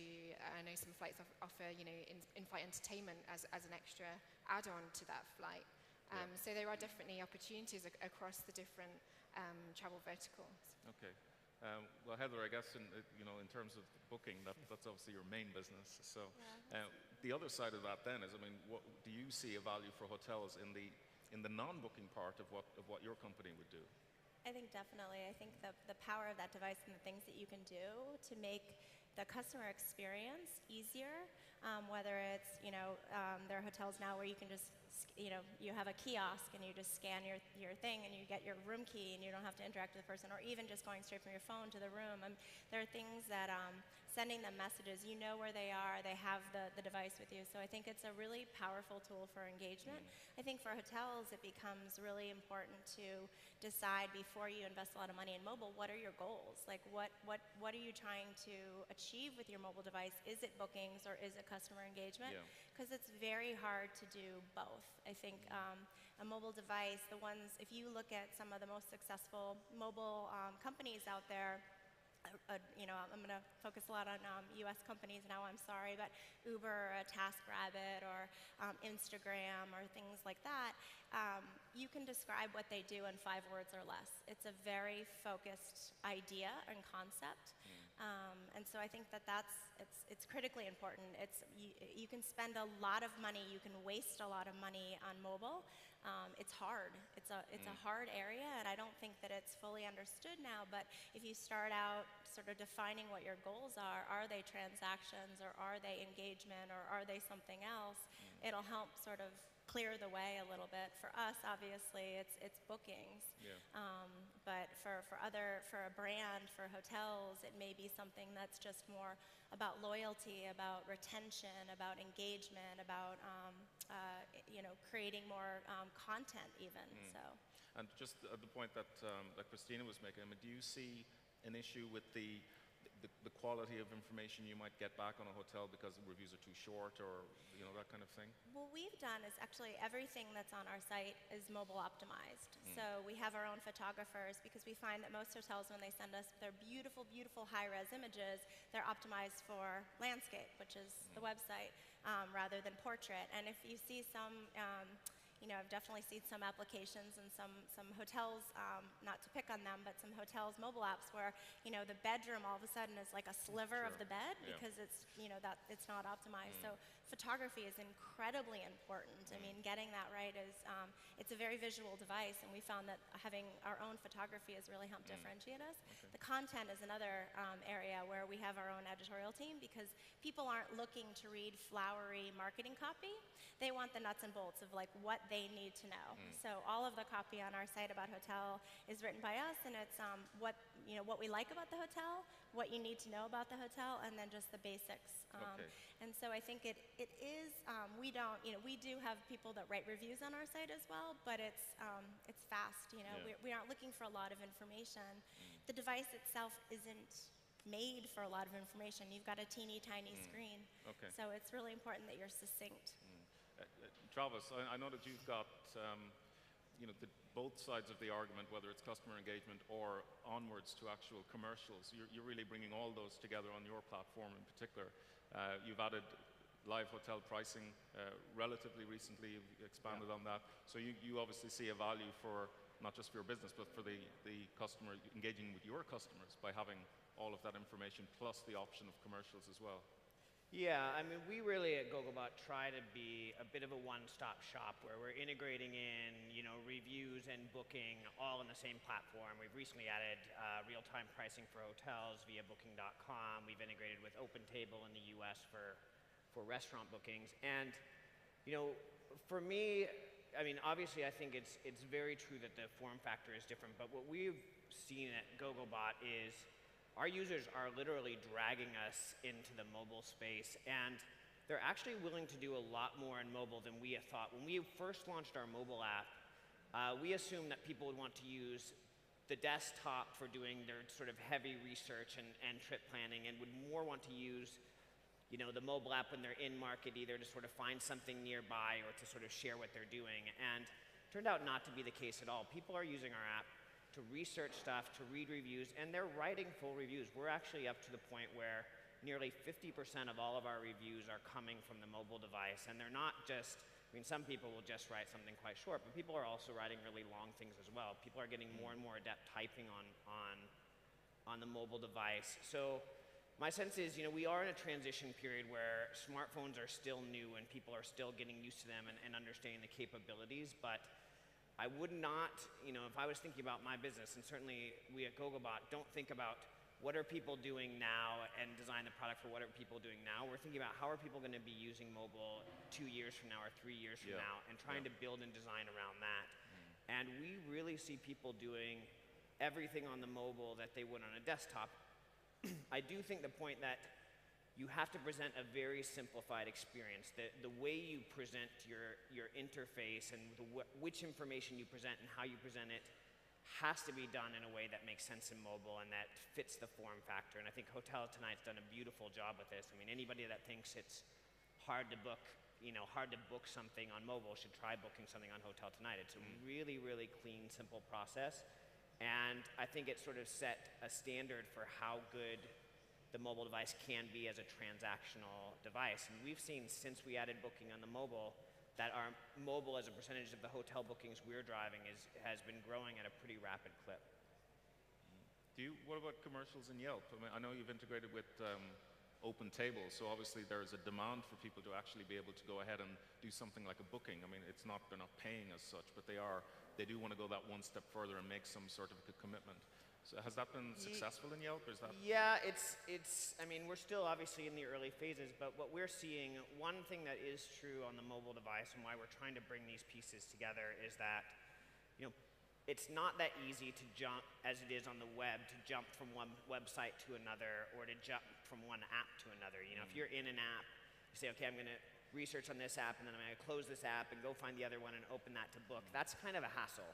I know some flights offer, in-flight entertainment as an extra add-on to that flight. So there are definitely opportunities across the different travel verticals. Okay. Well, Heather, I guess in terms of booking, that's obviously your main business. So the other side of that then is, what do you see a value for hotels in the non-booking part of what your company would do? I think definitely. I think the power of that device and the things that you can do to make the customer experience easier, whether it's, there are hotels now where you can just, you have a kiosk and you just scan your thing and you get your room key and you don't have to interact with the person, or even just going straight from your phone to the room. There are things that, sending them messages, you know where they are, they have the device with you. So I think it's a really powerful tool for engagement. I think for hotels, it becomes really important to decide before you invest a lot of money in mobile, what are your goals? Like what are you trying to achieve with your mobile device? Is it bookings or is it customer engagement? Because it's very hard to do both. I think a mobile device, if you look at some of the most successful mobile companies out there, I'm going to focus a lot on U.S. companies now, I'm sorry, but Uber, TaskRabbit, or Instagram, or things like that, you can describe what they do in 5 words or less. It's a very focused idea and concept, and so I think it's critically important. You can spend a lot of money, you can waste a lot of money on mobile. It's hard. It's a hard area, and I don't think that it's fully understood now, but if you start out sort of defining what your goals are they transactions, or are they engagement, or are they something else, it'll help sort of clear the way a little bit. For us, obviously, it's bookings, but for a brand, for hotels, it may be something that's just more about loyalty, about retention, about engagement, about creating more content even. So. And just at the point that Christina was making, do you see an issue with the quality of information you might get back on a hotel because the reviews are too short, or that kind of thing? What we've done is actually everything that's on our site is mobile optimized. So we have our own photographers, because we find that most hotels, when they send us their beautiful, beautiful high-res images, they're optimized for landscape, which is the website, rather than portrait. And if you see some I've definitely seen some applications and some hotels, not to pick on them, but some hotels' mobile apps where, the bedroom all of a sudden is like a sliver of the bed because it's, it's not optimized. So photography is incredibly important. I mean, getting that right is, it's a very visual device, and we found that having our own photography has really helped differentiate us. The content is another area where we have our own editorial team, because people aren't looking to read flowery marketing copy. They want the nuts and bolts of like what they need to know. So all of the copy on our site about hotel is written by us, and it's what we like about the hotel, what you need to know about the hotel, and then just the basics. And so I think it is. We do have people that write reviews on our site as well, but it's fast. We aren't looking for a lot of information. The device itself isn't made for a lot of information. You've got a teeny tiny screen. So it's really important that you're succinct. Travis, I know that you've got both sides of the argument, whether it's customer engagement or onwards to actual commercials. You're really bringing all those together on your platform in particular. You've added live hotel pricing relatively recently. You've expanded on that. So you obviously see a value for not just for your business, but for the customer, engaging with your customers by having all of that information plus the option of commercials as well. Yeah, I mean, we really at Gogobot try to be a bit of a one-stop shop where we're integrating in, reviews and booking all in the same platform. We've recently added real-time pricing for hotels via Booking.com. We've integrated with OpenTable in the US for restaurant bookings. And, for me, I mean, obviously I think it's very true that the form factor is different, but what we've seen at Gogobot is our users are literally dragging us into the mobile space, and they're actually willing to do a lot more in mobile than we had thought. When we first launched our mobile app, we assumed that people would want to use the desktop for doing their sort of heavy research and trip planning, and would more want to use the mobile app when they're in market, either to sort of find something nearby or to sort of share what they're doing. And it turned out not to be the case at all. People are using our app to research stuff, to read reviews, and they're writing full reviews. We're actually up to the point where nearly 50% of all of our reviews are coming from the mobile device, and they're not just, some people will just write something quite short, but people are also writing really long things as well. People are getting more and more adept typing on the mobile device. So my sense is, we are in a transition period where smartphones are still new and people are still getting used to them and understanding the capabilities, but I would not, if I was thinking about my business, and certainly we at Gogobot don't think about what are people doing now and design the product for what are people doing now. We're thinking about how are people going to be using mobile 2 years from now or 3 years from now, and trying to build and design around that. And we really see people doing everything on the mobile that they would on a desktop. I do think the point that you have to present a very simplified experience. The way you present your interface and which information you present and how you present it has to be done in a way that makes sense in mobile and that fits the form factor. And I think Hoteltonight's done a beautiful job with this. I mean, anybody that thinks it's hard to book, hard to book something on mobile should try booking something on Hoteltonight. It's a really, really clean, simple process. And I think it sort of set a standard for how good the mobile device can be as a transactional device. And we've seen since we added booking on the mobile that our mobile as a percentage of the hotel bookings we're driving has been growing at a pretty rapid clip. What about commercials in Yelp? I mean, I know you've integrated with OpenTable, so obviously there's a demand for people to actually be able to go ahead and do something like a booking. I mean, they're not paying as such, but they do want to go that one step further and make some sort of a commitment. So has that been successful in Yelp? Or is that? Yeah, I mean, we're still obviously in the early phases, but what we're seeing, one thing that is true on the mobile device and why we're trying to bring these pieces together is that, it's not that easy to jump, as it is on the web, to jump from one website to another or to jump from one app to another. If you're in an app, you say, okay, I'm going to research on this app and then I'm going to close this app and go find the other one and open that to book. That's kind of a hassle.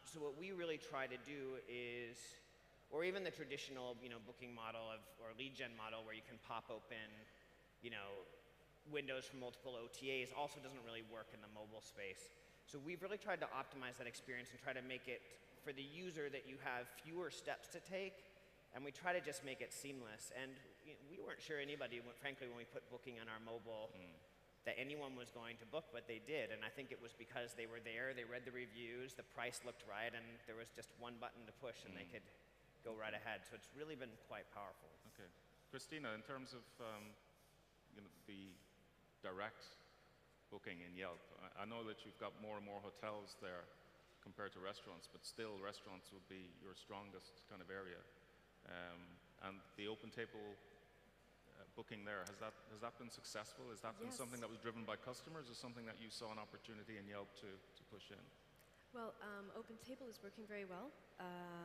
So what we really try to do is, or even the traditional, booking model or lead gen model where you can pop open, windows from multiple OTAs also doesn't really work in the mobile space. So we've really tried to optimize that experience and try to make it, for the user, that you have fewer steps to take, and we try to just make it seamless. And we weren't sure anybody, frankly, when we put booking on our mobile, that anyone was going to book, but they did. And I think it was because they were there, they read the reviews, the price looked right, and there was just one button to push and they could go right ahead. So it's really been quite powerful. Okay. Christina, in terms of the direct booking in Yelp, I know that you've got more and more hotels there compared to restaurants, but still restaurants would be your strongest kind of area. And the OpenTable booking there. Has that been successful? Has that been something that was driven by customers, or something that you saw an opportunity in Yelp to push in? Well, OpenTable is working very well.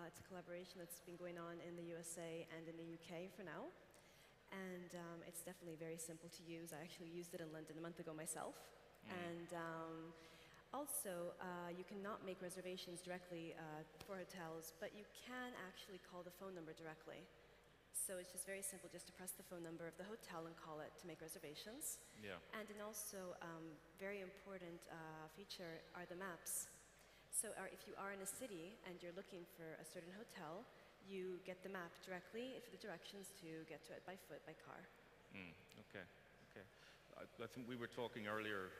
It's a collaboration that's been going on in the USA and in the UK for now. And it's definitely very simple to use. I actually used it in London a month ago myself. And also, you cannot make reservations directly for hotels, but you can actually call the phone number directly. So it's just very simple, just to press the phone number of the hotel and call it to make reservations. Yeah. And then also, very important feature are the maps. So if you are in a city and you're looking for a certain hotel, you get the map directly for the directions to get to it by foot, by car. Okay. I think we were talking earlier,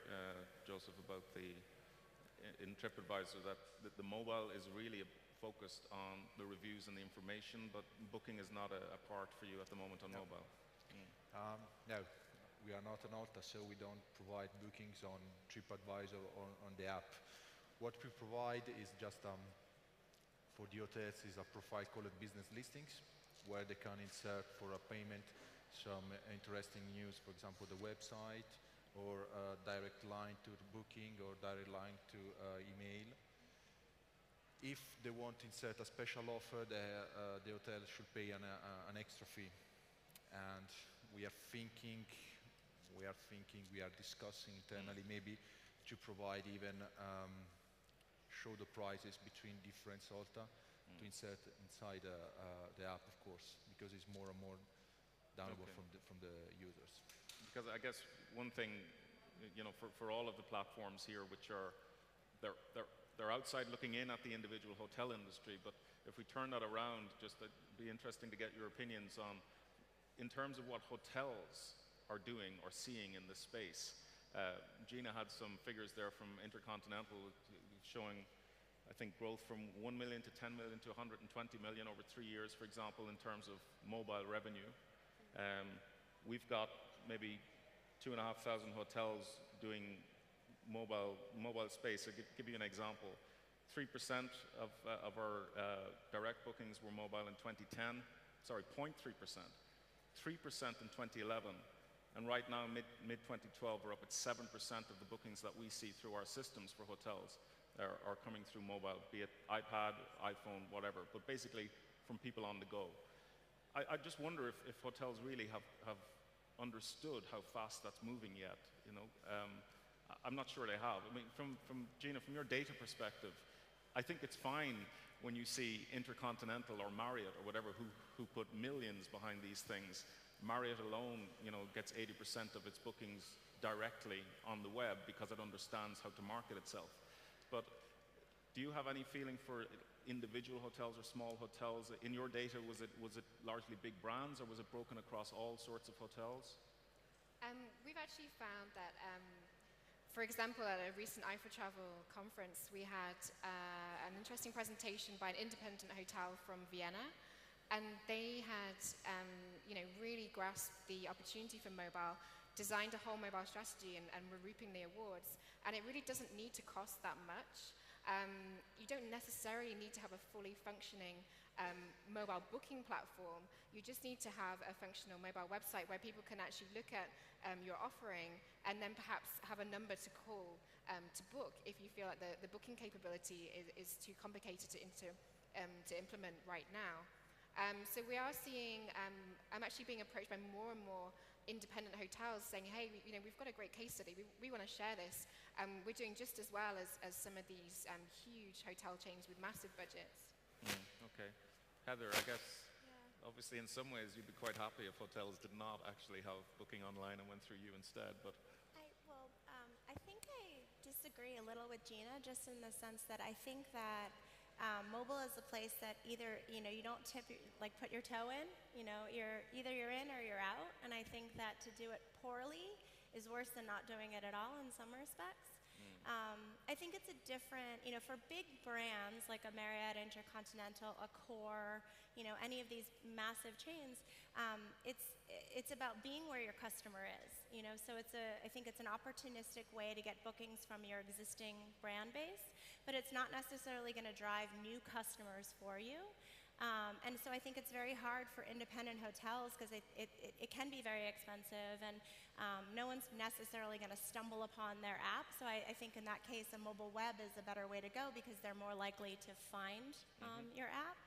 Joseph, about in TripAdvisor that the mobile is really focused on the reviews and the information, but booking is not a part for you at the moment on mobile. No, we are not an Alta, so we don't provide bookings on TripAdvisor or on the app. What we provide is just for the hotels is a profile called business listings, where they can insert for a payment some interesting news, for example, the website, or a direct line to the booking, or direct line to email. If they want to insert a special offer, the hotel should pay an extra fee. And we are discussing internally maybe to provide even show the prices between different Alta to insert inside the app, of course, because it's more and more downloadable from the users. Because I guess one thing, for all of the platforms here, which are they're outside looking in at the individual hotel industry, but if we turn that around, just it'd be interesting to get your opinions on, in terms of what hotels are doing or seeing in this space. Gina had some figures there from Intercontinental showing, I think, growth from 1 million to 10 million to 120 million over 3 years, for example, in terms of mobile revenue. We've got maybe 2,500 hotels doing mobile space. I'll give you an example. 3% of our direct bookings were mobile in 2010. Sorry, 0.3%. 3% in 2011. And right now, mid-2012, we're up at 7% of the bookings that we see through our systems for hotels are coming through mobile, be it iPad, iPhone, whatever, but basically from people on the go. I just wonder if hotels really have understood how fast that's moving yet. I'm not sure they have. I mean, from Gina, from your data perspective, I think it's fine when you see Intercontinental or Marriott or whatever who put millions behind these things. Marriott alone, gets 80% of its bookings directly on the web because it understands how to market itself. But do you have any feeling for individual hotels or small hotels? In your data, was it largely big brands, or was it broken across all sorts of hotels? We've actually found that, for example, at a recent Eyefortravel conference, we had an interesting presentation by an independent hotel from Vienna, and they had, really grasped the opportunity for mobile, designed a whole mobile strategy, and were reaping the awards. And it really doesn't need to cost that much. You don't necessarily need to have a fully functioning mobile booking platform. You just need to have a functional mobile website where people can actually look at your offering and then perhaps have a number to call to book if you feel like the booking capability is too complicated to implement right now. So we are seeing, I'm actually being approached by more and more independent hotels saying, hey, we've got a great case study, we want to share this. We're doing just as well as some of these huge hotel chains with massive budgets. Okay. Heather, I guess, obviously in some ways you'd be quite happy if hotels did not actually have booking online and went through you instead, but... I think I disagree a little with Gina, just in the sense that I think that mobile is a place that either, you don't put your toe in, either you're in or you're out, and I think that to do it poorly is worse than not doing it at all in some respects. I think it's a different, for big brands like a Marriott, Intercontinental, Accor, any of these massive chains, it's about being where your customer is, so I think it's an opportunistic way to get bookings from your existing brand base, but it's not necessarily going to drive new customers for you. And so I think it's very hard for independent hotels because it can be very expensive, and no one's necessarily going to stumble upon their app. So I think in that case, a mobile web is a better way to go because they're more likely to find your app.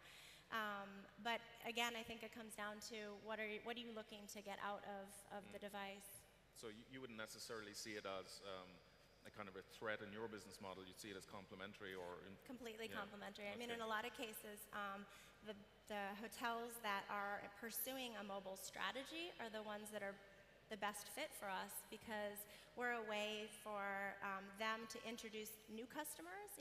But again, I think it comes down to what are you looking to get out of the device. So you wouldn't necessarily see it as a kind of a threat in your business model. You'd see it as complementary or completely complementary. I mean, in a lot of cases, the hotels that are pursuing a mobile strategy are the ones that are the best fit for us because we're a way for them to introduce new customers,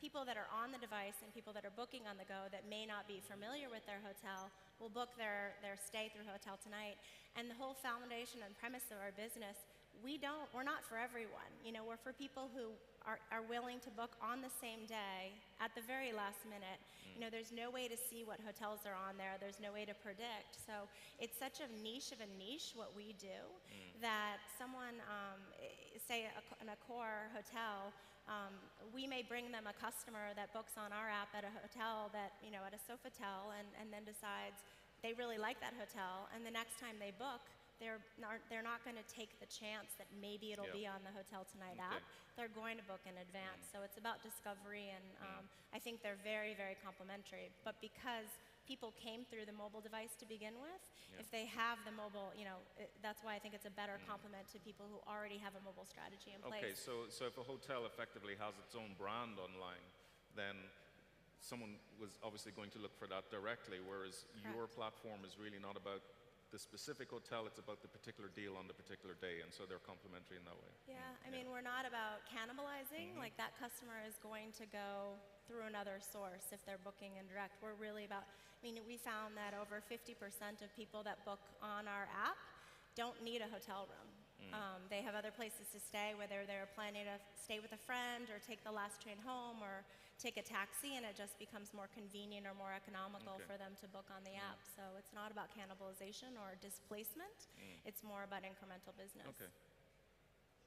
people that are on the device and people that are booking on the go that may not be familiar with their hotel will book their stay through Hoteltonight. And the whole foundation and premise of our business, we're not for everyone. We're for people who are willing to book on the same day at the very last minute. There's no way to see what hotels are on there. There's no way to predict. So it's such a niche of a niche what we do that someone, say in a core hotel, we may bring them a customer that books on our app at a hotel that, at a Sofitel and then decides they really like that hotel, and the next time they book, they're not going to take the chance that maybe it'll be on the Hoteltonight app. They're going to book in advance. So it's about discovery, and I think they're very, very complementary. But because people came through the mobile device to begin with, if they have the mobile, that's why I think it's a better complement to people who already have a mobile strategy in place. Okay, so if a hotel effectively has its own brand online, then someone was obviously going to look for that directly, whereas your platform is really not about the specific hotel, it's about the particular deal on the particular day, and so they're complementary in that way. Yeah, I mean, we're not about cannibalizing, like that customer is going to go through another source if they're booking in direct. We're really about, we found that over 50% of people that book on our app don't need a hotel room. They have other places to stay, whether they're planning to stay with a friend or take the last train home or take a taxi, and it just becomes more convenient or more economical for them to book on the app. So it's not about cannibalization or displacement. It's more about incremental business. Okay.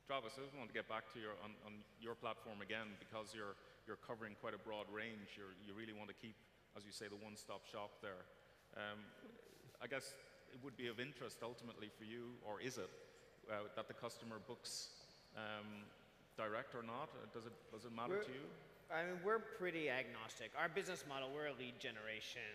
Travis, I just want to get back to on your platform again, because you're covering quite a broad range. You really want to keep, as you say, the one-stop shop there. I guess it would be of interest ultimately for you, or is it, that the customer books direct or not? Does it matter to you? I mean, we're pretty agnostic. Our business model, we're a lead generation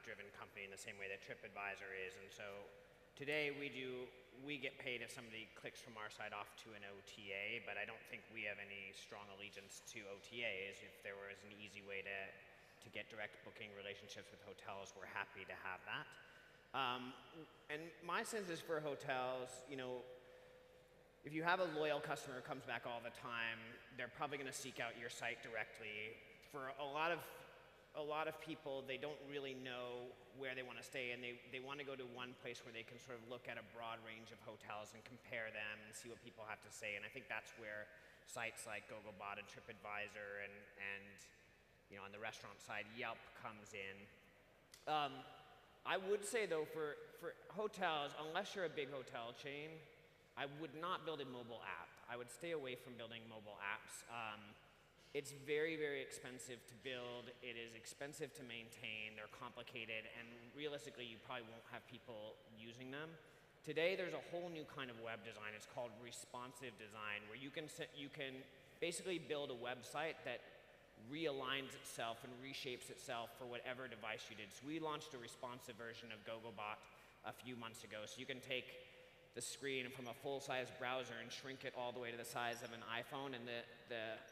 driven company in the same way that TripAdvisor is, and so today we get paid if somebody clicks from our site off to an OTA, but I don't think we have any strong allegiance to OTAs. If there was an easy way to get direct booking relationships with hotels, we're happy to have that. And my sense is for hotels, if you have a loyal customer who comes back all the time, they're probably going to seek out your site directly. For a lot of people, they don't really know where they want to stay, and they want to go to one place where they can sort of look at a broad range of hotels and compare them and see what people have to say. And I think that's where sites like Gogobot and TripAdvisor and on the restaurant side, Yelp comes in. I would say though, for hotels, unless you're a big hotel chain, I would not build a mobile app. I would stay away from building mobile apps. It's very, very expensive to build. It is expensive to maintain. They're complicated, and realistically, you probably won't have people using them. Today, there's a whole new kind of web design. It's called responsive design, where you can basically build a website that realigns itself and reshapes itself for whatever device you did. So we launched a responsive version of Gogobot a few months ago. So you can take the screen from a full-size browser and shrink it all the way to the size of an iPhone, and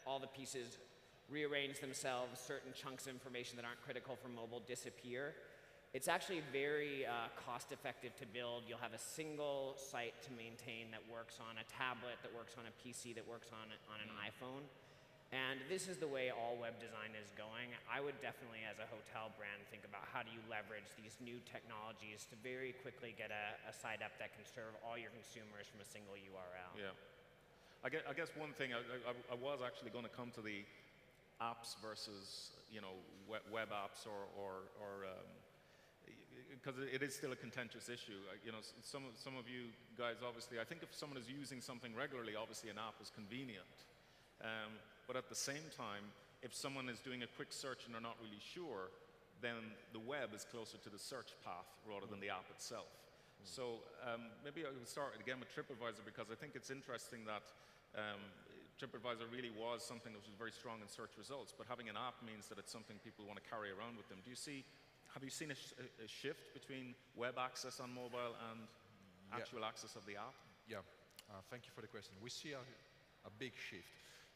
all the pieces rearrange themselves. Certain chunks of information that aren't critical for mobile disappear. It's actually very cost-effective to build. You'll have a single site to maintain that works on a tablet, that works on a PC, that works on an iPhone. And this is the way all web design is going. I would definitely, as a hotel brand, think about how do you leverage these new technologies to very quickly get a site up that can serve all your consumers from a single URL. Yeah. I guess one thing, I was actually going to come to the apps versus, web apps or because it is still a contentious issue. Some of you guys, obviously, I think if someone is using something regularly, obviously an app is convenient. But at the same time, if someone is doing a quick search and they're not really sure, then the web is closer to the search path rather than the app itself. So maybe I will start again with TripAdvisor, because I think it's interesting that TripAdvisor really was something that was very strong in search results, but having an app means that it's something people want to carry around with them. Have you seen a shift between web access on mobile and actual access of the app? Yeah, thank you for the question. We see a big shift,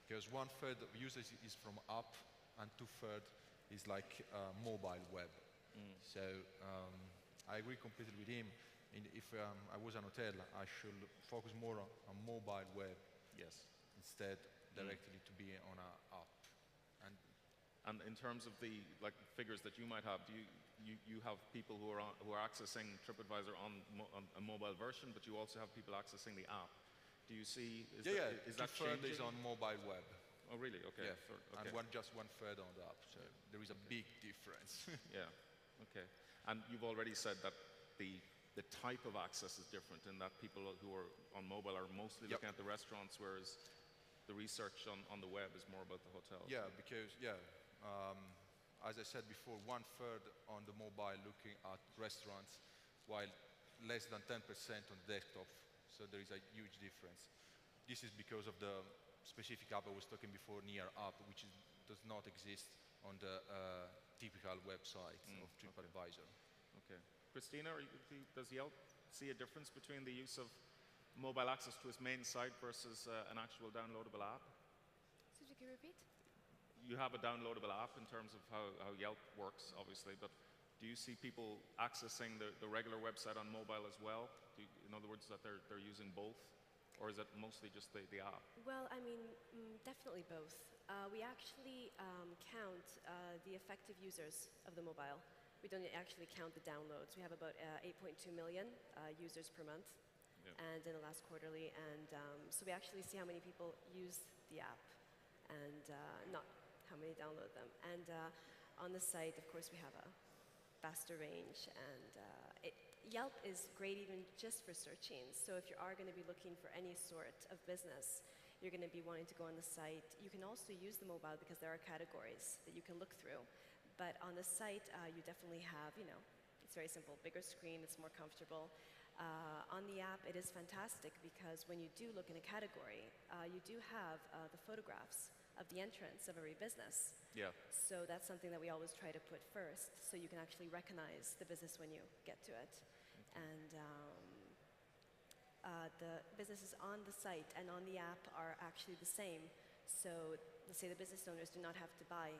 because 1/3 of users is from app and 2/3 is like mobile web. So I agree completely with him. If I was an hotel, I should focus more on mobile web. Yes. Instead, directly to be on an app. And in terms of the figures that you might have, do you have people who are accessing TripAdvisor on a mobile version, but you also have people accessing the app? Do you see? Is that changing? Is on mobile web. Oh, really? Okay. Yeah. Okay. And just 1/3 on the app. So there is a big difference. Yeah. Okay. And you've already said that the type of access is different, in that people who are on mobile are mostly looking at the restaurants, whereas the research on the web is more about the hotels. Yeah, because as I said before, 1/3 on the mobile looking at restaurants, while less than 10% on desktop. So there is a huge difference. This is because of the specific app I was talking before, near app, which does not exist on the typical website of TripAdvisor. Okay. Christina, does Yelp see a difference between the use of mobile access to its main site versus an actual downloadable app? So could you repeat? You have a downloadable app in terms of how Yelp works, obviously, but do you see people accessing the regular website on mobile as well? In other words, that they're using both? Or is it mostly just the app? Well, I mean, definitely both. We actually count the effective users of the mobile. We don't actually count the downloads. We have about 8.2 million users per month, and in the last quarterly, and so we actually see how many people use the app, and not how many download them. And on the site, of course, we have a vaster range, and Yelp is great even just for searching. So if you are going to be looking for any sort of business, you're going to be wanting to go on the site. You can also use the mobile because there are categories that you can look through. But on the site, you definitely have, it's very simple, bigger screen, it's more comfortable. On the app, it is fantastic because when you do look in a category, you do have the photographs of the entrance of every business. Yeah. So that's something that we always try to put first, so you can actually recognize the business when you get to it. And the businesses on the site and on the app are actually the same. So let's say the business owners do not have to buy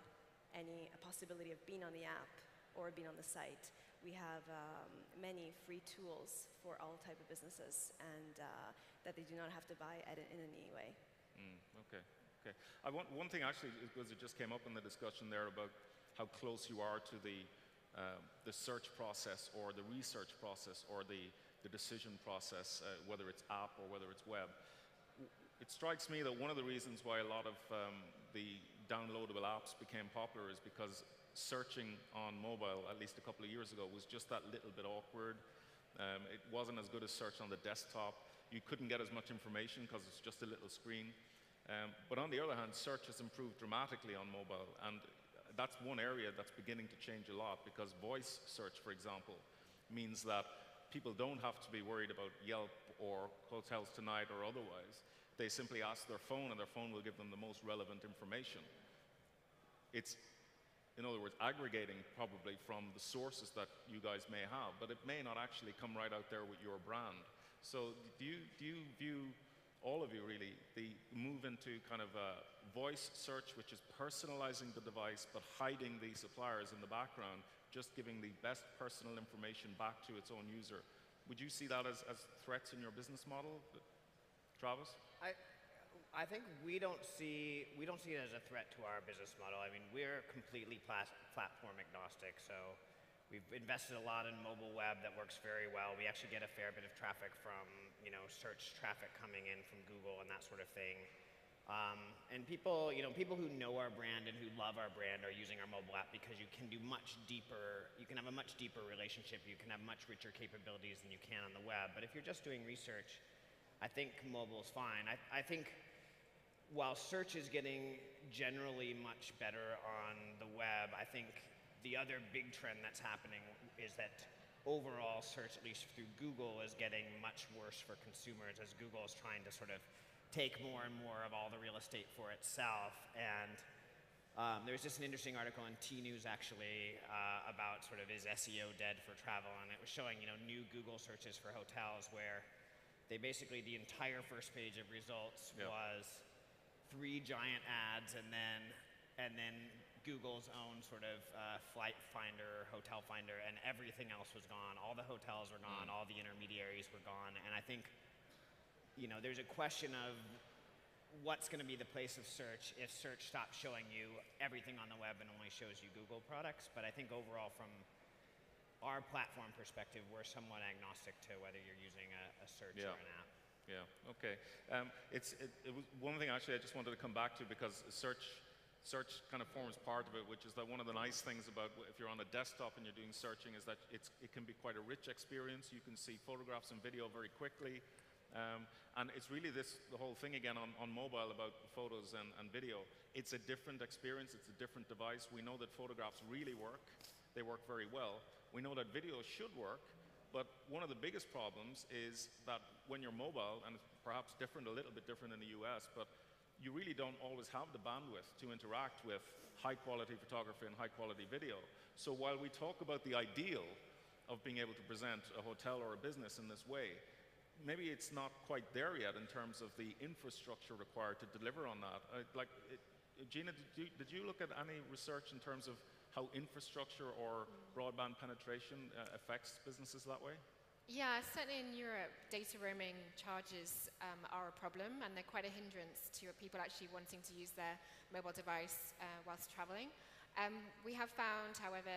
a possibility of being on the app or being on the site. We have many free tools for all type of businesses, and that they do not have to buy in any way. Okay. I want one thing actually, because it just came up in the discussion there about how close you are to the search process or the research process or the decision process, whether it's app or whether it's web. It strikes me that one of the reasons why a lot of the downloadable apps became popular is because searching on mobile, at least a couple of years ago, was just that little bit awkward. It wasn't as good as search on the desktop. You couldn't get as much information because it's just a little screen. But on the other hand, search has improved dramatically on mobile, and that's one area that's beginning to change a lot, because voice search, for example, means that people don't have to be worried about Yelp or Hoteltonight or otherwise. They simply ask their phone, and their phone will give them the most relevant information. It's, in other words, aggregating probably from the sources that you guys may have, but it may not actually come right out there with your brand. So do you view, all of you really, the move into kind of a voice search, which is personalizing the device but hiding the suppliers in the background, just giving the best personal information back to its own user? Would you see that as threats in your business model? Travis? I think we don't see it as a threat to our business model. I mean, we're completely platform agnostic, so we've invested a lot in mobile web that works very well. We actually get a fair bit of traffic from, search traffic coming in from Google and that sort of thing. And people who know our brand and who love our brand are using our mobile app because you can have a much deeper relationship, you can have much richer capabilities than you can on the web. But if you're just doing research, I think mobile's fine. I think while search is getting generally much better on the web, I think the other big trend that's happening is that overall search, at least through Google, is getting much worse for consumers as Google is trying to sort of take more and more of all the real estate for itself. And there's just an interesting article in T-News actually about sort of is SEO dead for travel, and it was showing new Google searches for hotels where they basically the entire first page of results was 3 giant ads, and then Google's own sort of flight finder, hotel finder, and everything else was gone. All the hotels were gone, all the intermediaries were gone, and I think there's a question of what's going to be the place of search if search stops showing you everything on the web and only shows you Google products. But I think overall from our platform perspective, we're somewhat agnostic to whether you're using a search or an app. Yeah, okay. It was one thing actually I just wanted to come back to, because search kind of forms part of it, which is that one of the nice things about if you're on a desktop and you're doing searching is that it can be quite a rich experience. You can see photographs and video very quickly. And it's really the whole thing again on mobile about photos and video. It's a different experience, it's a different device. We know that photographs really work. They work very well. We know that video should work, but one of the biggest problems is that when you're mobile, and it's perhaps a little bit different in the US, but you really don't always have the bandwidth to interact with high quality photography and high quality video. So while we talk about the ideal of being able to present a hotel or a business in this way, maybe it's not quite there yet in terms of the infrastructure required to deliver on that. Gina, did you look at any research in terms of how infrastructure or broadband penetration affects businesses that way? Yeah, certainly in Europe, data roaming charges are a problem, and they're quite a hindrance to people actually wanting to use their mobile device whilst traveling. We have found, however,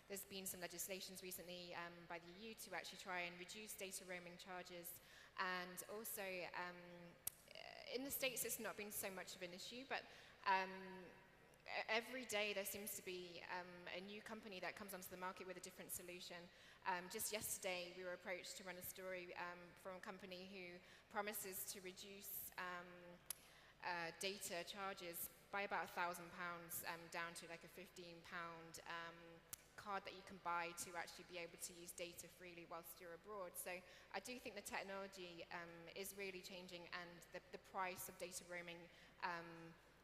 there's been some legislations recently by the EU to actually try and reduce data roaming charges. And also, in the States, it's not been so much of an issue, but every day there seems to be a new company that comes onto the market with a different solution. Just yesterday, we were approached to run a story from a company who promises to reduce data charges by about £1,000 down to like a £15 card that you can buy to actually be able to use data freely whilst you're abroad. So I do think the technology is really changing, and the price of data roaming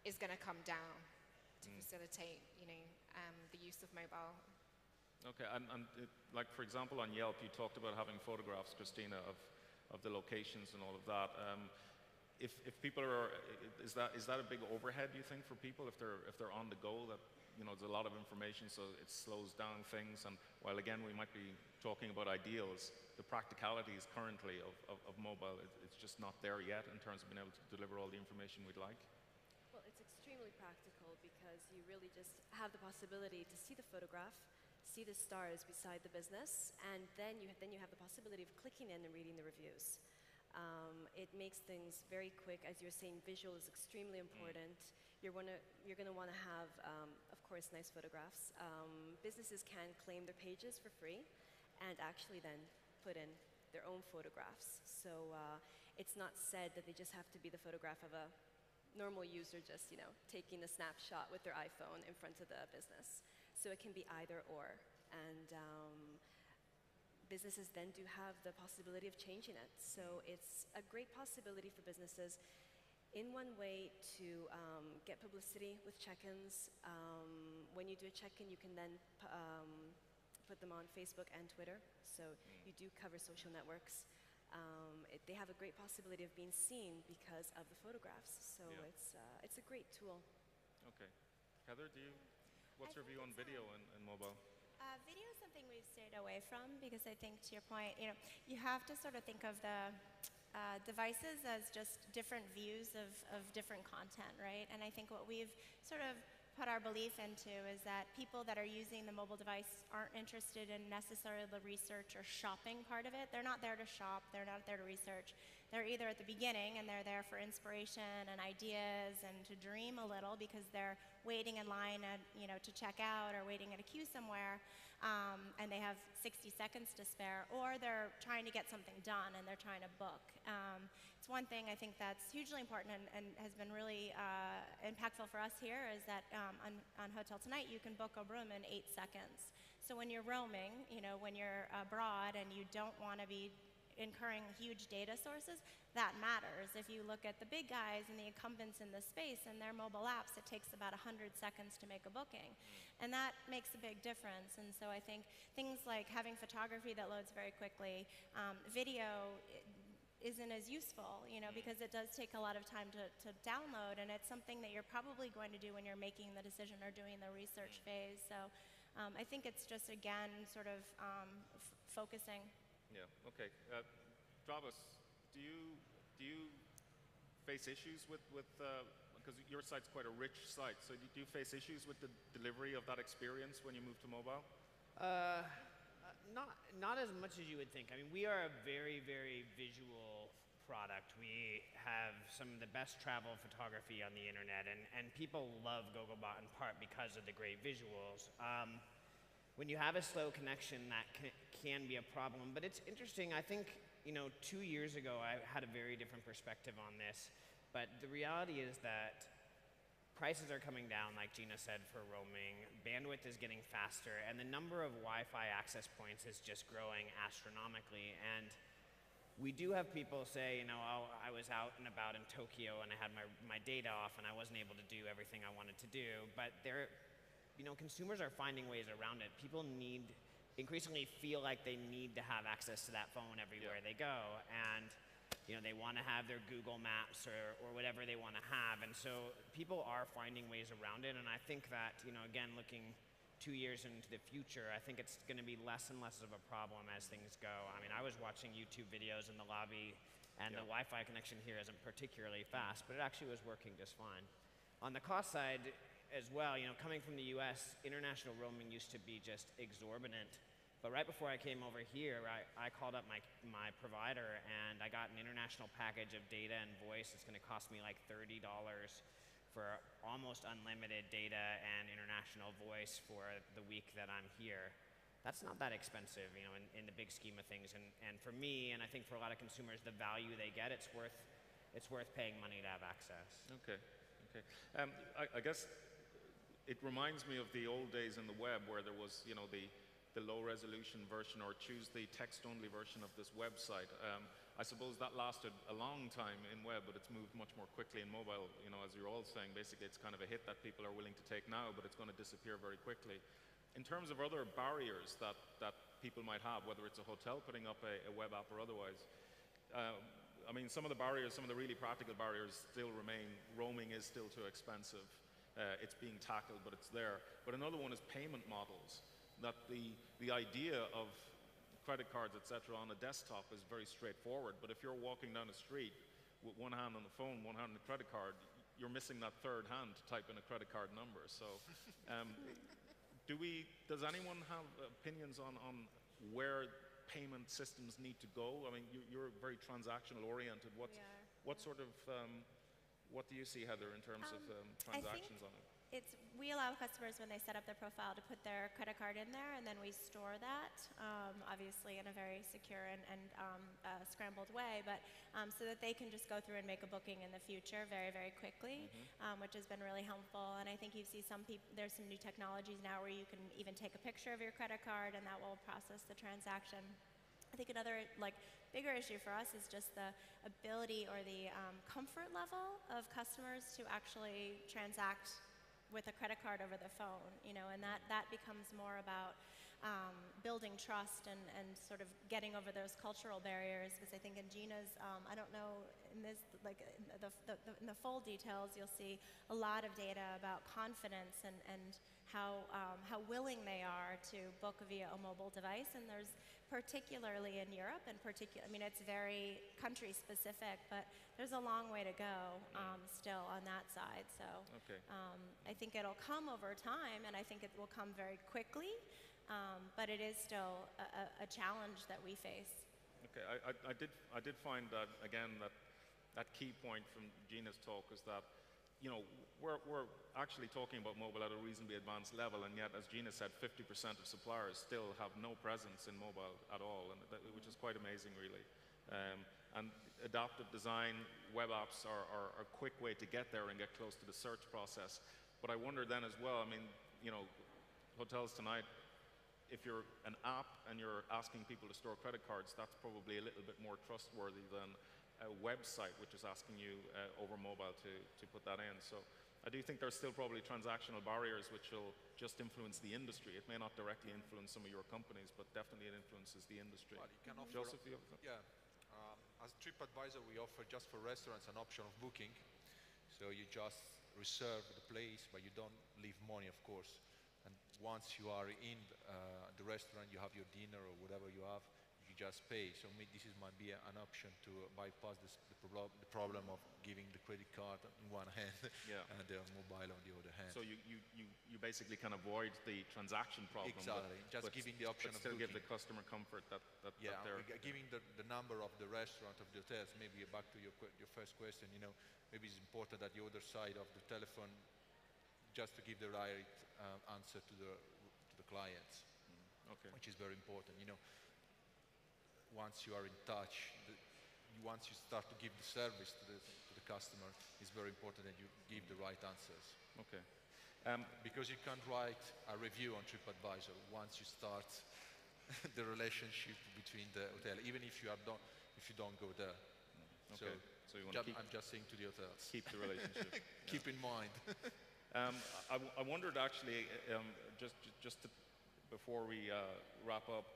is going to come down to facilitate, the use of mobile. Okay, and like for example on Yelp, you talked about having photographs, Christina, of the locations and all of that. If people are, is that a big overhead, do you think, for people if they're on the go? That there's a lot of information, so it slows down things. And while again we might be talking about ideals, the practicalities currently of mobile, it's just not there yet in terms of being able to deliver all the information we'd like. Well, it's extremely practical because you really just have the possibility to see the photograph, see the stars beside the business, and then you have the possibility of clicking in and reading the reviews. It makes things very quick. As you're saying, visual is extremely important. You're going to want to have, of course, nice photographs. Businesses can claim their pages for free and actually then put in their own photographs. So it's not said that they just have to be the photograph of a normal user just, taking a snapshot with their iPhone in front of the business. So it can be either or. And businesses then do have the possibility of changing it. So it's a great possibility for businesses in one way to get publicity with check-ins. When you do a check-in, you can then put them on Facebook and Twitter. So you do cover social networks. They have a great possibility of being seen because of the photographs. So it's a great tool. Okay. Heather, what's your view on video and mobile? Video is something we've stayed away from because I think, to your point, you have to sort of think of the devices as just different views of different content, right? And I think what we've sort of put our belief into is that people that are using the mobile device aren't interested in necessarily the research or shopping part of it. They're not there to shop. They're not there to research. they're either at the beginning and they're there for inspiration and ideas and to dream a little because they're waiting in line at, to check out or waiting at a queue somewhere, and they have 60 seconds to spare, or they're trying to get something done and they're trying to book. It's one thing I think that's hugely important and has been really impactful for us here is that on Hoteltonight you can book a room in 8 seconds. So when you're roaming, when you're abroad and you don't want to be incurring huge data sources, that matters. If you look at the big guys and the incumbents in the space and their mobile apps, it takes about 100 seconds to make a booking. And that makes a big difference. And so I think things like having photography that loads very quickly, video isn't as useful, because it does take a lot of time to download, and it's something that you're probably going to do when you're making the decision or doing the research phase. So I think it's just, again, sort of focusing. Yeah, okay. Travis, do you face issues with because your site's quite a rich site, so do you face issues with the delivery of that experience when you move to mobile? Not as much as you would think. I mean, we are a very, very visual product. We have some of the best travel photography on the internet, and people love Gogobot in part because of the great visuals. When you have a slow connection, that can be a problem, but it's interesting. I think, 2 years ago, I had a very different perspective on this, but the reality is that prices are coming down, like Gina said, for roaming. Bandwidth is getting faster, and the number of Wi-Fi access points is just growing astronomically. And we do have people say, oh, I was out and about in Tokyo and I had my data off and I wasn't able to do everything I wanted to do. But consumers are finding ways around it. People increasingly feel like they need to have access to that phone everywhere they go. And they want to have their Google Maps or whatever they want to have. And so people are finding ways around it. And I think that, again, looking 2 years into the future, I think it's going to be less and less of a problem as things go. I mean, I was watching YouTube videos in the lobby, and the Wi-Fi connection here isn't particularly fast, but it actually was working just fine. On the cost side as well, coming from the US, international roaming used to be just exorbitant. But right before I came over here, I called up my provider and I got an international package of data and voice. It's going to cost me like $30 for almost unlimited data and international voice for the week that I'm here. That's not that expensive, in the big scheme of things. And for me, and I think for a lot of consumers, the value they get, it's worth paying money to have access. Okay. I guess it reminds me of the old days in the web where there was, the low-resolution version or choose the text-only version of this website. I suppose that lasted a long time in web, but it's moved much more quickly in mobile. As you're all saying, basically it's kind of a hit that people are willing to take now, but it's going to disappear very quickly. In terms of other barriers that people might have, whether it's a hotel putting up a web app or otherwise, I mean, some of the barriers, some of the really practical barriers still remain. Roaming is still too expensive. It's being tackled, but it's there. But another one is payment models. That the idea of credit cards, etc., on a desktop is very straightforward. But if you're walking down the street with one hand on the phone, one hand on the credit card, you're missing that third hand to type in a credit card number. So, does anyone have opinions on where payment systems need to go? I mean, you're very transactional oriented. What sort of what do you see, Heather, in terms of transactions on it? We allow customers when they set up their profile to put their credit card in there, and then we store that, obviously in a very secure and scrambled way, but so that they can just go through and make a booking in the future very, very quickly, which has been really helpful. And I think you see there's some new technologies now where you can even take a picture of your credit card and that will process the transaction. I think another bigger issue for us is just the ability or the comfort level of customers to actually transact with a credit card over the phone, and that becomes more about building trust and sort of getting over those cultural barriers. Because I think in Gina's, I don't know, in this, in the full details, you'll see a lot of data about confidence and how willing they are to book via a mobile device. And there's particularly in Europe, and I mean, it's very country specific, but there's a long way to go still on that side. So I think it'll come over time, and I think it will come very quickly, but it is still a challenge that we face. Okay, I did find that, again, that key point from Gina's talk is that, you know, we're actually talking about mobile at a reasonably advanced level, and yet, as Gina said, 50% of suppliers still have no presence in mobile at all, and which is quite amazing, really. And adaptive design, web apps are a quick way to get there and get close to the search process. But I wonder then as well, I mean, you know, Hoteltonight, if you're an app and you're asking people to store credit cards, that's probably a little bit more trustworthy than a website which is asking you over mobile to put that in. So I do think there's still probably transactional barriers which will just influence the industry. It may not directly influence some of your companies, but definitely it influences the industry. Well, you can offer, Joseph, you have something? yeah. As TripAdvisor, we offer just for restaurants an option of booking. So you just reserve the place, but you don't leave money, of course. And once you are in the restaurant, you have your dinner or whatever you have, you just pay. So this might be an option to bypass the problem of giving the credit card in one hand and the mobile on the other hand. So you basically can avoid the transaction problem. Exactly, just giving the option of still booking. give the customer comfort that they're giving the number of the restaurant, of the hotels. Maybe back to your first question, you know, maybe it's important that the other side of the telephone, just to give the right answer to the clients, which is very important. You know, once you are in touch, once you start to give the service to the customer, it's very important that you give the right answers. Okay. Because you can't write a review on TripAdvisor once you start the relationship between the hotel, even if you don't go there. Okay. So you want to I'm just saying to the hotels. Keep the relationship. Keep in mind. I wondered actually, just before we wrap up,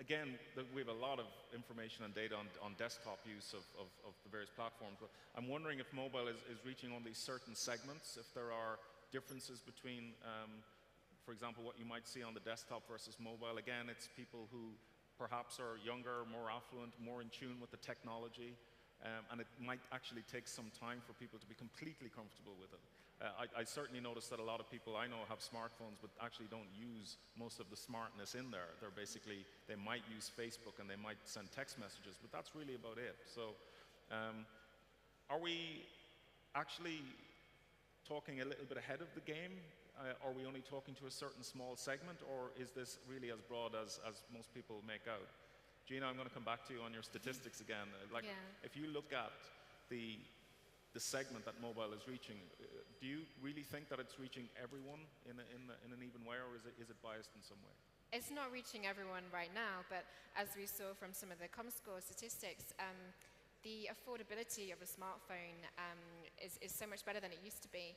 again, we have a lot of information and data on desktop use of the various platforms, but I'm wondering if mobile is reaching only certain segments, if there are differences between, for example, what you might see on the desktop versus mobile. Again, it's people who perhaps are younger, more affluent, more in tune with the technology, and it might actually take some time for people to be completely comfortable with it. I certainly noticed that a lot of people I know have smartphones but actually don't use most of the smartness in there. They might use Facebook and they might send text messages, but that's really about it. So are we actually talking a little bit ahead of the game? Are we only talking to a certain small segment, or is this really as broad as most people make out? Gina, I'm going to come back to you on your statistics again. If you look at the segment that mobile is reaching, do you really think that it's reaching everyone in an even way, or is it biased in some way? It's not reaching everyone right now, but as we saw from some of the ComScore statistics, the affordability of a smartphone is so much better than it used to be.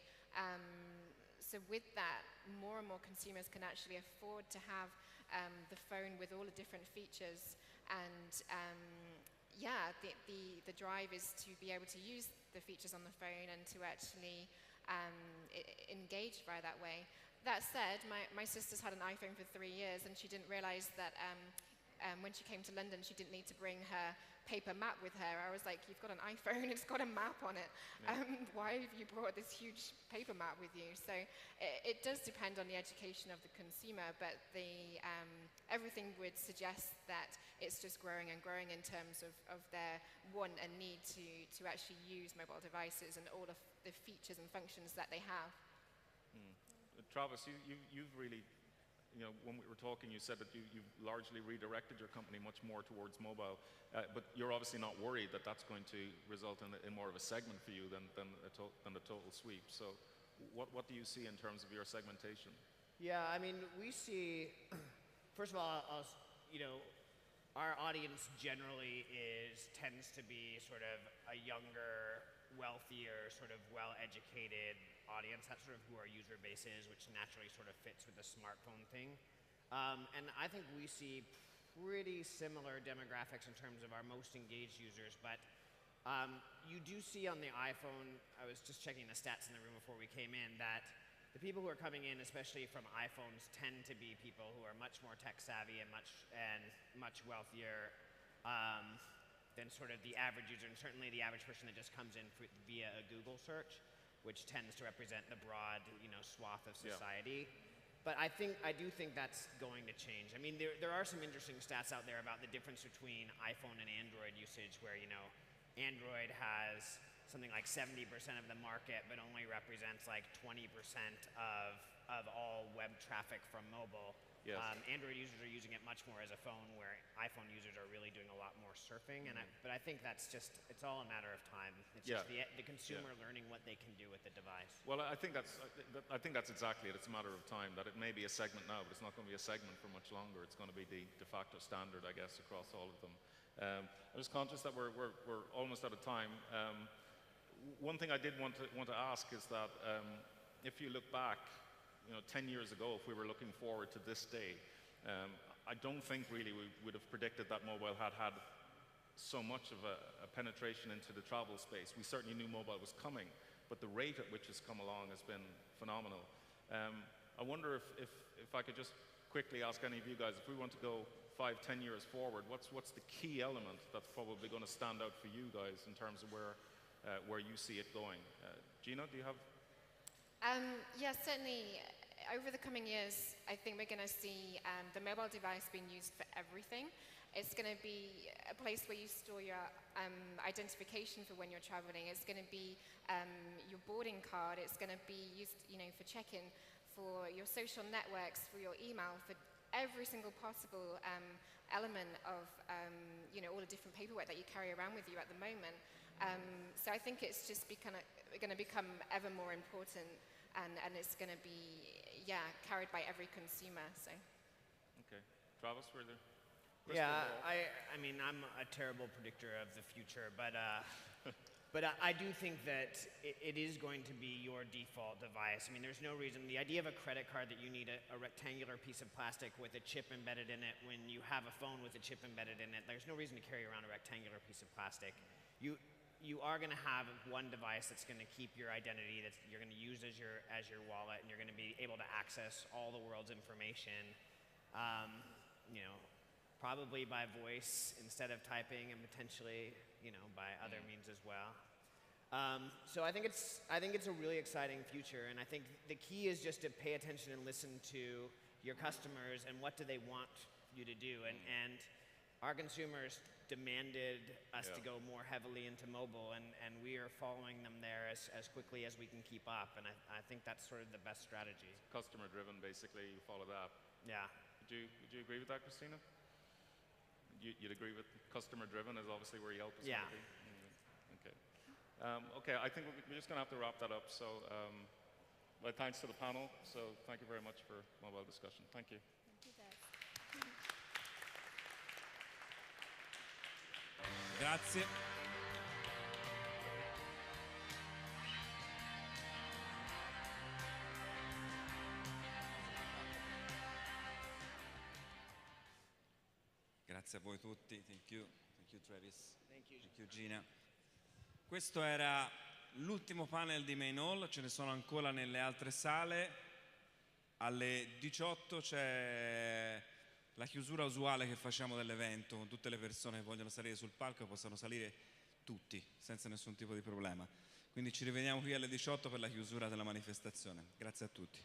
So with that, more and more consumers can actually afford to have the phone with all the different features, and the drive is to be able to use the features on the phone and to actually engage by that way. That said, my sister's had an iPhone for 3 years, and she didn't realize that when she came to London, she didn't need to bring her paper map with her. I was like, you've got an iPhone, it's got a map on it. Why have you brought this huge paper map with you? So it does depend on the education of the consumer, but everything would suggest that it's just growing and growing in terms of their want and need to actually use mobile devices and all of the features and functions that they have. Travis, you've really, you know, when we were talking, you said that you've largely redirected your company much more towards mobile, but you're obviously not worried that that's going to result in more of a segment for you than a total sweep. So what do you see in terms of your segmentation? Yeah, I mean, we see, first of all, our audience generally tends to be sort of a younger, wealthier, sort of well-educated audience. That's sort of who our user base is, which naturally sort of fits with the smartphone thing. And I think we see pretty similar demographics in terms of our most engaged users, but you do see on the iPhone, I was just checking the stats in the room before we came in, that the people who are coming in, especially from iPhones, tend to be people who are much more tech savvy and much wealthier than sort of the average user, and certainly the average person that just comes in via a Google search, which tends to represent the broad, swath of society. But I do think that's going to change. I mean, there are some interesting stats out there about the difference between iPhone and Android usage, where, you know, Android has something like 70% of the market, but only represents like 20% of all web traffic from mobile. Yes. Android users are using it much more as a phone, where iPhone users are really doing a lot more surfing. But I think that's just, it's all a matter of time. It's just the consumer learning what they can do with the device. Well, I think that's exactly it. It's a matter of time, that it may be a segment now, but it's not going to be a segment for much longer. It's going to be the de facto standard, I guess, across all of them. I'm just conscious that we're almost out of time. One thing I did want to ask is that if you look back, you know, 10 years ago, if we were looking forward to this day, I don't think really we would have predicted that mobile had so much of a penetration into the travel space. We certainly knew mobile was coming, but the rate at which it's come along has been phenomenal. I wonder if I could just quickly ask any of you guys, if we want to go 5-10 years forward, what's the key element that's probably going to stand out for you guys in terms of where you see it going? Gina, do you have? Yes, certainly. Over the coming years, I think we're going to see the mobile device being used for everything. It's going to be a place where you store your identification for when you're traveling. It's going to be your boarding card. It's going to be used, you know, for check-in, for your social networks, for your email, for every single possible element of, you know, all the different paperwork that you carry around with you at the moment. So I think it's just going to become ever more important, and it's going to be, carried by every consumer. So. Okay, Travis, were there? Yeah, I mean, I'm a terrible predictor of the future, but I do think that it is going to be your default device. I mean, there's no reason. The idea of a credit card that you need a rectangular piece of plastic with a chip embedded in it when you have a phone with a chip embedded in it, there's no reason to carry around a rectangular piece of plastic. You are going to have one device that's going to keep your identity, that you're going to use as your wallet, and you're going to be able to access all the world's information, you know, probably by voice instead of typing, and potentially, you know, by other means as well. So I think it's a really exciting future, and I think the key is just to pay attention and listen to your customers and what do they want you to do, and our consumers demanded us to go more heavily into mobile, and we are following them there as quickly as we can keep up, and I think that's sort of the best strategy. Customer driven, basically, you follow that. Yeah. Would you agree with that, Christina? You'd agree with customer driven is obviously where Yelp is going to be? Okay. Okay, I think we're just going to have to wrap that up. So my thanks to the panel. So thank you very much for mobile discussion. Thank you. Thank you, Des. Grazie. Grazie a voi tutti. Thank you Travis. Thank you Gina. Questo era l'ultimo panel di Main Hall, ce ne sono ancora nelle altre sale. Alle 18 c'è la chiusura usuale che facciamo dell'evento, con tutte le persone che vogliono salire sul palco possono salire tutti, senza nessun tipo di problema. Quindi ci rivediamo qui alle 18 per la chiusura della manifestazione. Grazie a tutti.